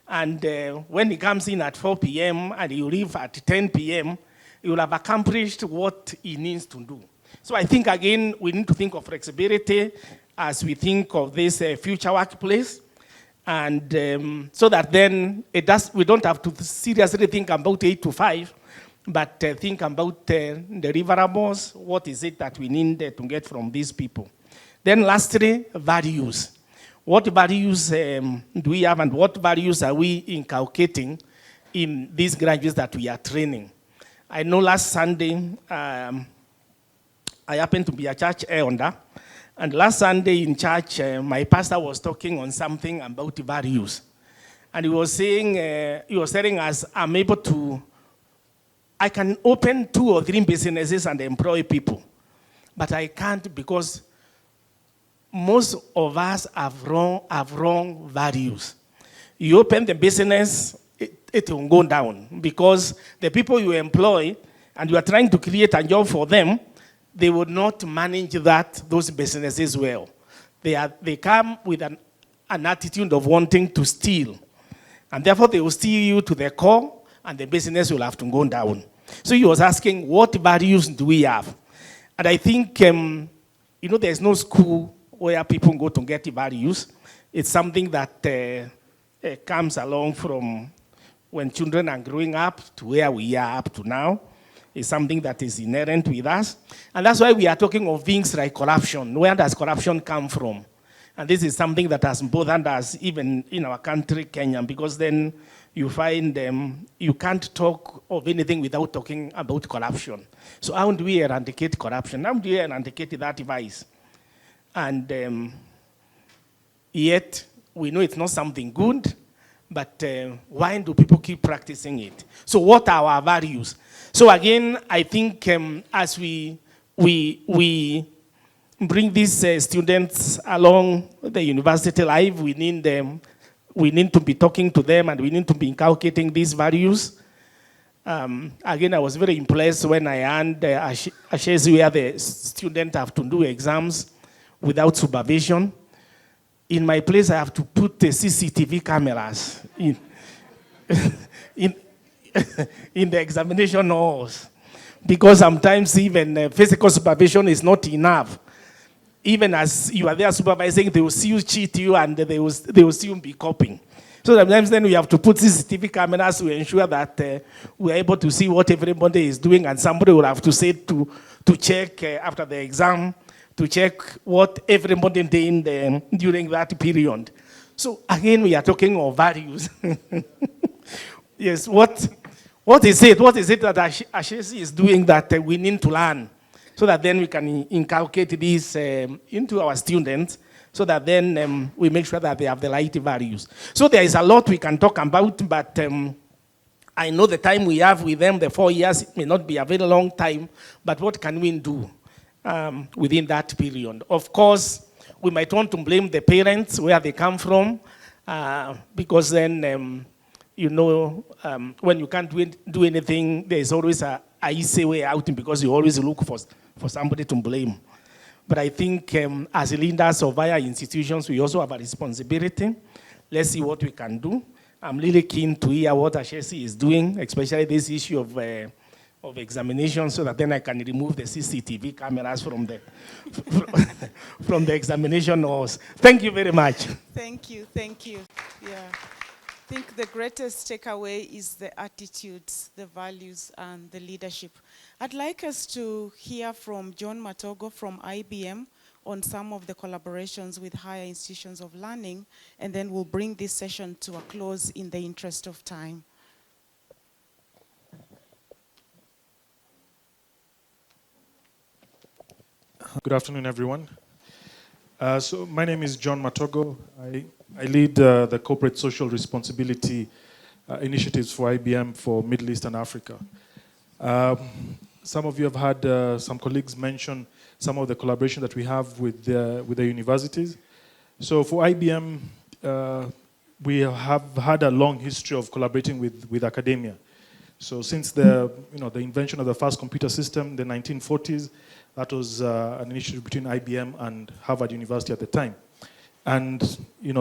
And when he comes in at 4 p.m. and you leave at 10 p.m., you will have accomplished what he needs to do. So I think, again, we need to think of flexibility as we think of this future workplace. And so that then we don't have to seriously think about 8 to 5, but think about deliverables. What is it that we need to get from these people? Then lastly, values. What values do we have, and what values are we inculcating in these graduates that we are training? I know last Sunday, I happened to be a church elder, and last Sunday in church, my pastor was talking on something about values. And he was telling us, I can open 2 or 3 businesses and employ people, but I can't because most of us have wrong values. You open the business, it will go down because the people you employ and you are trying to create a job for them, they would not manage those businesses well. They come with an attitude of wanting to steal. And therefore, they will steal you to the core, and the business will have to go down. So he was asking, what values do we have? And I think, there's no school where people go to get values. It's something that comes along from when children are growing up to where we are up to now. Is something that is inherent with us. And that's why we are talking of things like corruption. Where does corruption come from? And this is something that has bothered us even in our country, Kenya, because then you find you can't talk of anything without talking about corruption. So how do we eradicate corruption? How do we eradicate that vice? And yet, we know it's not something good, but why do people keep practicing it? So what are our values? So again, I think as we bring these students along the university life, we need to be talking to them, and we need to be inculcating these values. Again, I was very impressed when I learned HEIs where the students have to do exams without supervision. In my place, I have to put the CCTV cameras in the examination halls, because sometimes even physical supervision is not enough. Even as you are there supervising, they will see you cheat you, and they will see you be copying. So sometimes then we have to put CCTV cameras to ensure that we are able to see what everybody is doing, and somebody will have to say to check after the exam, to check what everybody did during that period. So again, we are talking of values. Yes, what is it? What is it that HEIs is doing that we need to learn, so that then we can inculcate this into our students, so that then we make sure that they have the right values. So there is a lot we can talk about, but I know the time we have with them, the 4 years, it may not be a very long time, but what can we do within that period? Of course, we might want to blame the parents, where they come from, because then, when you can't do anything, there is always easy way out because you always look for somebody to blame. But I think as leaders of our institutions, we also have a responsibility. Let's see what we can do. I'm really keen to hear what HEIs is doing, especially this issue of examination, so that then I can remove the CCTV cameras from the from the examination halls. Thank you very much. Thank you, thank you. Yeah. I think the greatest takeaway is the attitudes, the values, and the leadership. I'd like us to hear from John Matogo from IBM on some of the collaborations with higher institutions of learning, and then we'll bring this session to a close in the interest of time. Good afternoon, everyone. So my name is John Matogo. I lead the corporate social responsibility initiatives for IBM for Middle East and Africa. Some of you have had some colleagues mention some of the collaboration that we have with the universities. So for IBM, we have had a long history of collaborating with academia. So since the invention of the first computer system in the 1940s, that was an initiative between IBM and Harvard University at the time. And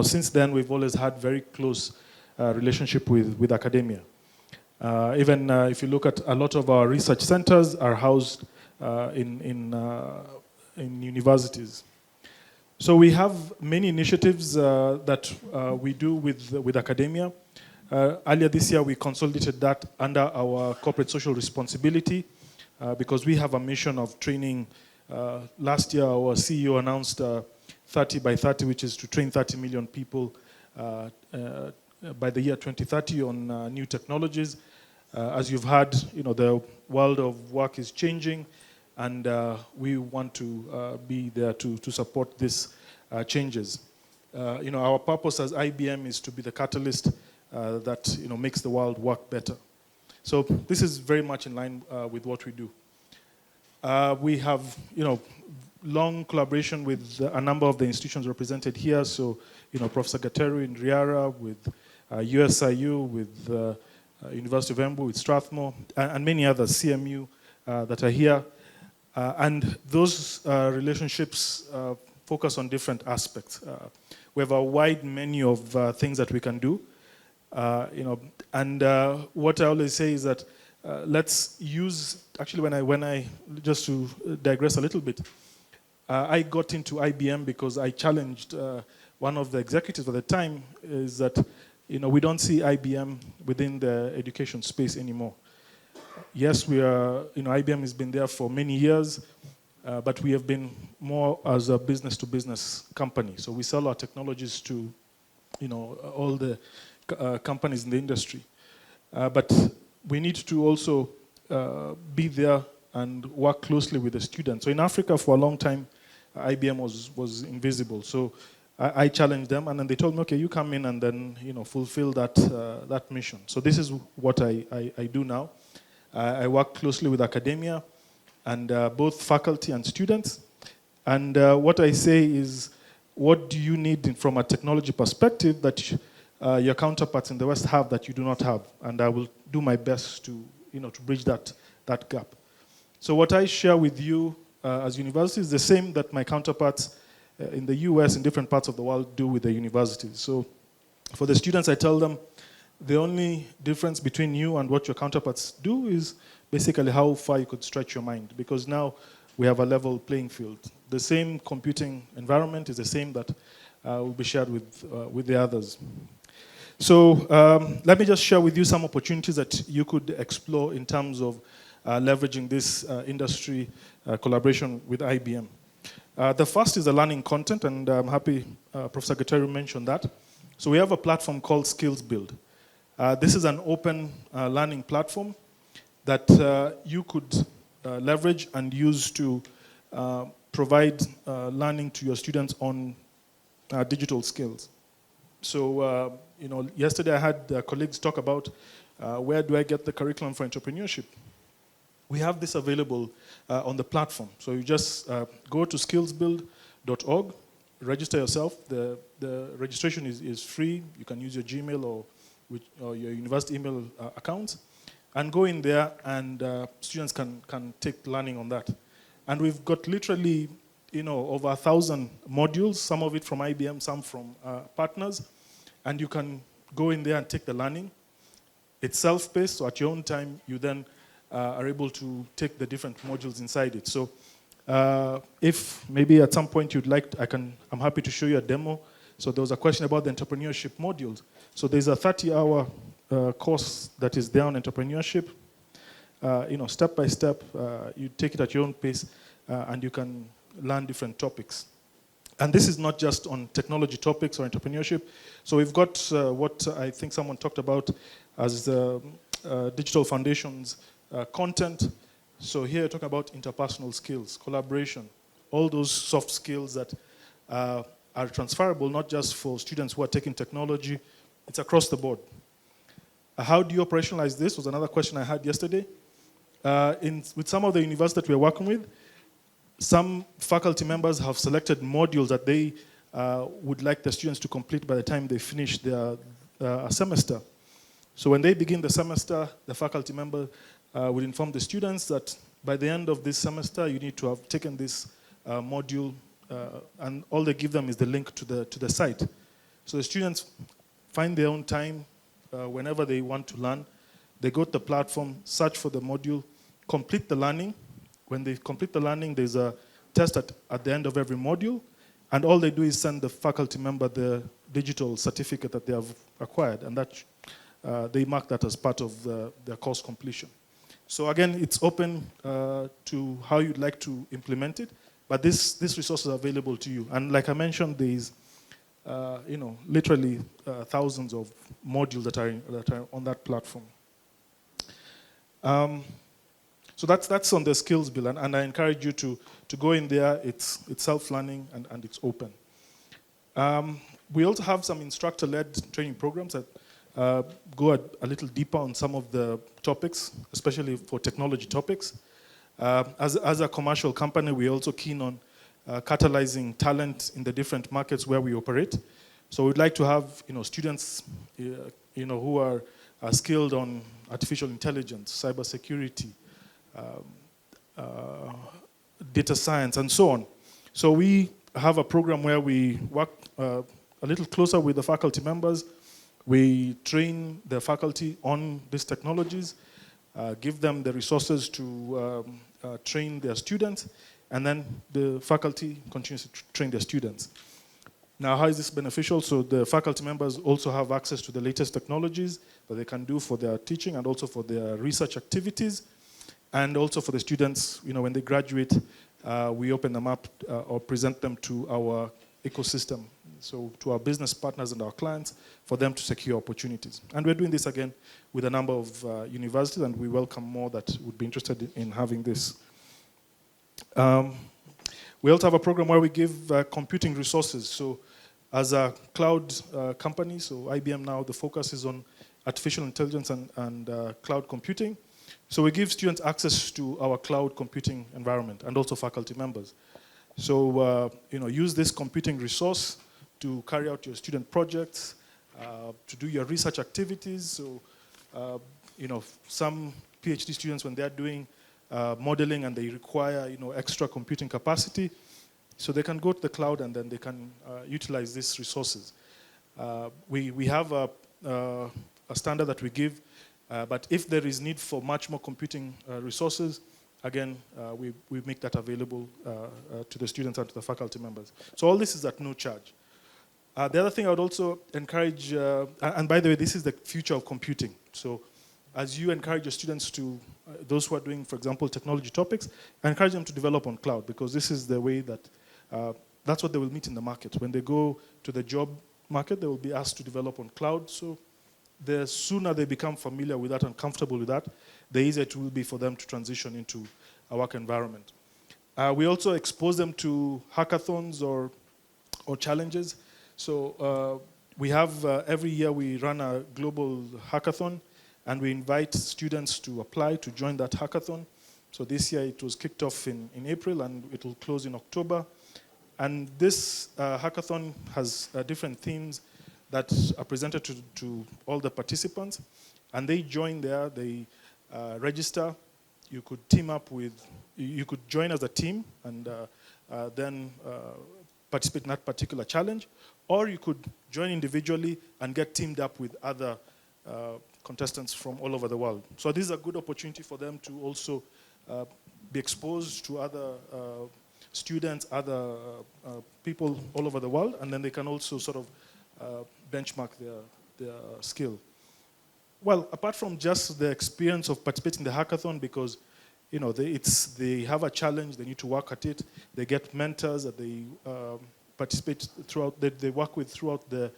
since then, we've always had very close relationship with academia. Even if you look at a lot of our research centers are housed in universities. So we have many initiatives that we do with academia. Earlier this year, we consolidated that under our corporate social responsibility because we have a mission of training. Last year, our CEO announced 30 by 30, which is to train 30 million people by the year 2030 on new technologies. As you've heard, the world of work is changing, and we want to be there to support these changes. Our purpose as IBM is to be the catalyst that makes the world work better. So this is very much in line with what we do. We have long collaboration with a number of the institutions represented here. So Professor Gateru in Riara, with USIU, with University of Embu, with Strathmore, and many others, CMU, that are here. And those relationships focus on different aspects. We have a wide menu of things that we can do. And what I always say is that let's use, actually when I just to digress a little bit, I got into IBM because I challenged one of the executives at the time, is that we don't see IBM within the education space anymore. Yes, we are, IBM has been there for many years, but we have been more as a business-to-business company. So we sell our technologies to, all the companies in the industry. But we need to also be there and work closely with the students. So in Africa, for a long time, IBM was invisible. So I challenged them, and then they told me, okay, you come in and then fulfill that mission. So this is what I do now. I work closely with academia and both faculty and students. And what I say is, what do you need from a technology perspective that your counterparts in the West have that you do not have? And I will do my best to bridge that gap. So what I share with you as universities is the same that my counterparts in the US, in different parts of the world, do with the universities. So for the students, I tell them, the only difference between you and what your counterparts do is basically how far you could stretch your mind, because now we have a level playing field. The same computing environment is the same that will be shared with the others. So let me just share with you some opportunities that you could explore in terms of leveraging this industry collaboration with IBM. The first is the learning content, and I'm happy Professor Gateru mentioned that. So we have a platform called Skills Build. This is an open learning platform that you could leverage and use to provide learning to your students on digital skills. So, yesterday I had colleagues talk about where do I get the curriculum for entrepreneurship. We have this available on the platform. So you just go to skillsbuild.org, register yourself. The registration is free. You can use your Gmail or your university email account. and go in there, and students can take learning on that. And we've got literally, over 1,000 modules, some of it from IBM, some from partners, and you can go in there and take the learning. It's self-paced, so at your own time, you then are able to take the different modules inside it. So if maybe at some point you'd like, I'm happy to show you a demo. So there was a question about the entrepreneurship modules. So there's a 30-hour course that is there on entrepreneurship. Step by step, you take it at your own pace, and you can learn different topics. And this is not just on technology topics or entrepreneurship. So we've got what I think someone talked about as digital foundations content. So here you're talking about interpersonal skills, collaboration, all those soft skills that are transferable, not just for students who are taking technology, it's across the board. How do you operationalize this was another question I had yesterday. With some of the universities that we're working with, some faculty members have selected modules that they would like the students to complete by the time they finish their semester. So when they begin the semester, the faculty member will inform the students that by the end of this semester, you need to have taken this module, and all they give them is the link to the site. So the students find their own time whenever they want to learn. They go to the platform, search for the module, complete the learning. When they complete the learning, there's a test at the end of every module, and all they do is send the faculty member the digital certificate that they have acquired, and that they mark that as part of their course completion. So again, it's open to how you'd like to implement it, but this resource is available to you. And like I mentioned, there's literally thousands of modules that are on that platform. So that's on the skills bill, and I encourage you to go in there. It's self-learning and it's open. We also have some instructor-led training programs that go a little deeper on some of the topics, especially for technology topics. As a commercial company, we're also keen on catalyzing talent in the different markets where we operate. So we'd like to have students who are skilled on artificial intelligence, cybersecurity, data science, and so on. So we have a program where we work a little closer with the faculty members. We train the faculty on these technologies, give them the resources to train their students, and then the faculty continues to train their students. Now, how is this beneficial? So the faculty members also have access to the latest technologies that they can do for their teaching and also for their research activities. And also for the students, when they graduate, we open them up or present them to our ecosystem, so to our business partners and our clients, for them to secure opportunities. And we're doing this again with a number of universities, and we welcome more that would be interested in having this. We also have a program where we give computing resources. So as a cloud company, so IBM now, the focus is on artificial intelligence and cloud computing. So we give students access to our cloud computing environment and also faculty members. So use this computing resource to carry out your student projects, to do your research activities. So some PhD students, when they're doing modeling and they require extra computing capacity, so they can go to the cloud and then they can utilize these resources. We have a standard that we give. But if there is need for much more computing resources, again, we make that available to the students and to the faculty members. So all this is at no charge. The other thing I would also encourage, and by the way, this is the future of computing. So as you encourage your students those who are doing, for example, technology topics, I encourage them to develop on cloud, because this is the way that, that's what they will meet in the market. When they go to the job market, they will be asked to develop on cloud. So the sooner they become familiar with that and comfortable with that, the easier it will be for them to transition into a work environment. We also expose them to hackathons or challenges. So we have, every year we run a global hackathon, and we invite students to apply to join that hackathon. So this year it was kicked off in April, and it will close in October. And this hackathon has different themes that are presented to all the participants, and they join there. They register. You could team up with, you could join as a team and then participate in that particular challenge, or you could join individually and get teamed up with other contestants from all over the world. So this is a good opportunity for them to also be exposed to other students, other people all over the world, and then they can also sort of benchmark their skill. Well, apart from just the experience of participating in the hackathon, because you know they have a challenge, they need to work at it. They get mentors that they participate throughout, that they work with throughout the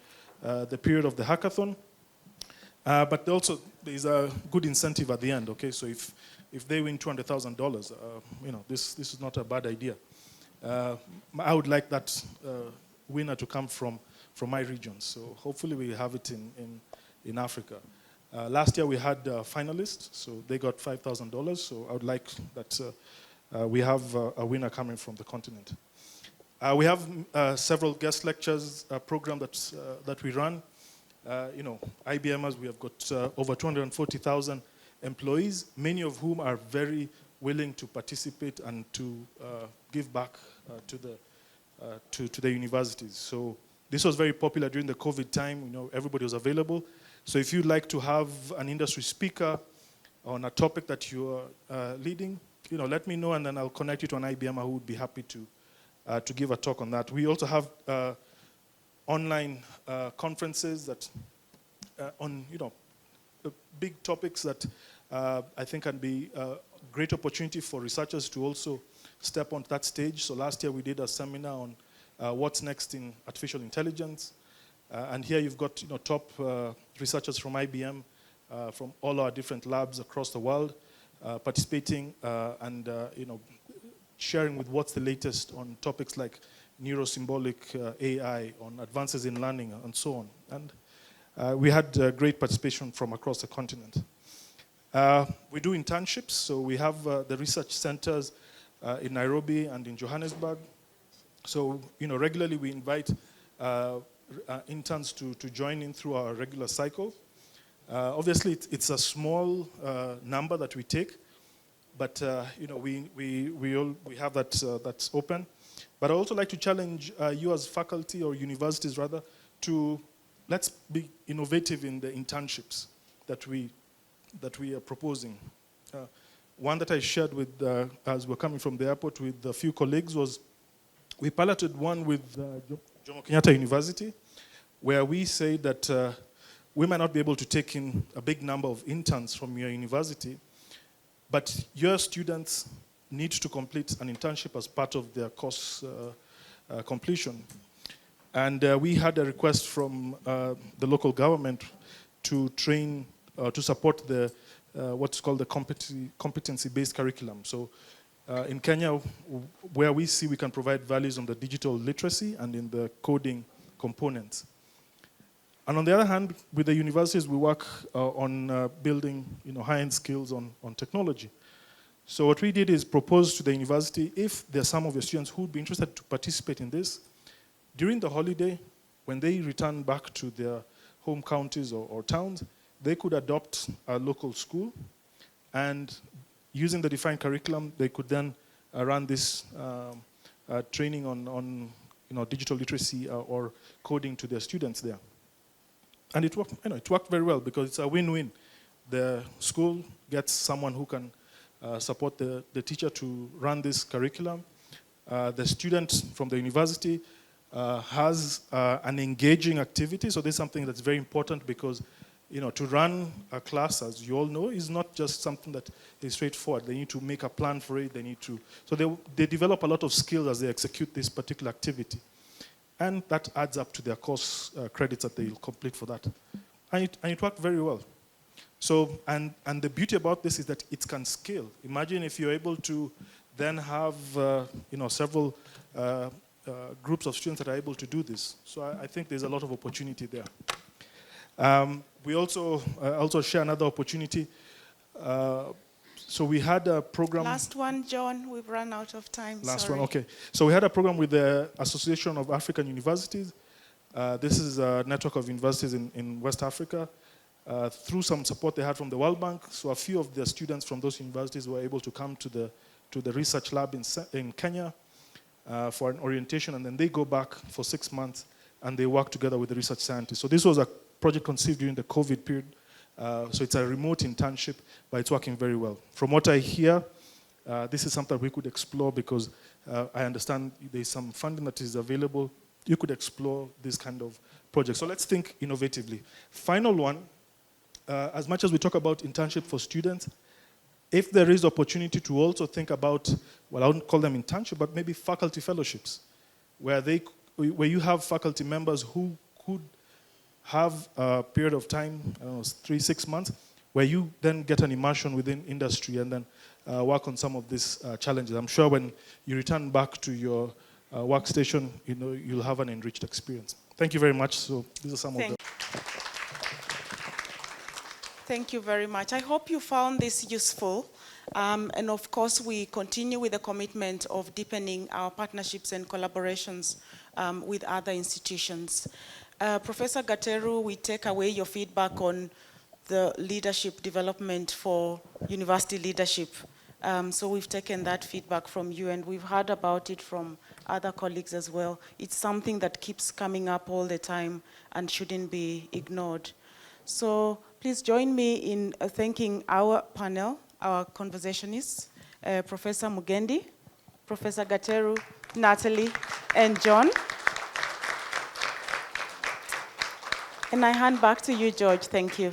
period of the hackathon. But also there is a good incentive at the end. Okay, so if they win $200,000, you know this is not a bad idea. I would like that winner to come from my region. So hopefully we have it in Africa. Last year we had finalists, so they got $5,000. So I would like that we have a winner coming from the continent. We have several guest lectures program that we run. You know, IBMers, we have got over 240,000 employees, many of whom are very willing to participate and to give back to the universities. So this was very popular during the COVID time. You know, everybody was available. So if you'd like to have an industry speaker on a topic that you are leading, you know, let me know, and then I'll connect you to an IBMer who would be happy to give a talk on that. We also have online conferences that on, you know, big topics that I think can be a great opportunity for researchers to also step onto that stage. So last year we did a seminar on what's next in artificial intelligence. And here you've got, you know, top researchers from IBM, from all our different labs across the world, participating and you know, sharing with what's the latest on topics like neurosymbolic AI, on advances in learning, and so on. And we had great participation from across the continent. We do internships, so we have the research centers in Nairobi and in Johannesburg. So, you know, regularly we invite interns to join in through our regular cycle. Obviously, it's a small number that we take, but you know, we have that that's open. But I also like to challenge you as faculty or universities rather to let's be innovative in the internships that we are proposing. One that I shared with as we're coming from the airport with a few colleagues was we piloted one with Jomo Kenyatta University, where we say that we might not be able to take in a big number of interns from your university, but your students need to complete an internship as part of their course completion. And we had a request from the local government to train, to support the what's called the competency-based curriculum. So in Kenya, where we see we can provide values on the digital literacy and in the coding components. And on the other hand, with the universities, we work on building, you know, high-end skills on technology. So what we did is propose to the university, if there are some of your students who would be interested to participate in this, during the holiday, when they return back to their home counties or towns, they could adopt a local school, and using the defined curriculum, they could then run this training on you know, digital literacy or coding to their students there. And it worked, you know, it worked very well because it's a win-win. The school gets someone who can support the teacher to run this curriculum. The student from the university has an engaging activity. So this is something that's very important because, you know, to run a class, as you all know, is not just something that is straightforward. They need to make a plan for it. They need to, so they develop a lot of skills as they execute this particular activity. And that adds up to their course credits that they'll complete for that. And it worked very well. So, and the beauty about this is that it can scale. Imagine if you're able to then have, you know, several groups of students that are able to do this. So I think there's a lot of opportunity there. We also share another opportunity. So we had a program. Last one, John. We've run out of time. Last one, okay. So we had a program with the Association of African Universities. This is a network of universities in West Africa. through some support they had from the World Bank. So a few of the students from those universities were able to come to the research lab in Kenya for an orientation, and then they go back for 6 months and they work together with the research scientists. So this was a project conceived during the COVID period. So it's a remote internship, but it's working very well. From what I hear, this is something we could explore because I understand there's some funding that is available. You could explore this kind of project. So let's think innovatively. Final one, as much as we talk about internship for students, if there is opportunity to also think about, well, I wouldn't call them internship, but maybe faculty fellowships, where you have faculty members who could have a period of time, I don't know, 3-6 months, where you then get an immersion within industry and then work on some of these challenges. I'm sure when you return back to your workstation, you'll have an enriched experience. Thank you very much. So these are some of the... Thank you very much. I hope you found this useful. And of course, we continue with the commitment of deepening our partnerships and collaborations with other institutions. Professor Gateru, we take away your feedback on the leadership development for university leadership. So we've taken that feedback from you, and we've heard about it from other colleagues as well. It's something that keeps coming up all the time and shouldn't be ignored. So please join me in thanking our panel, our conversationists, Professor Mugendi, Professor Gateru, Natalie, and John. And I hand back to you, George. Thank you.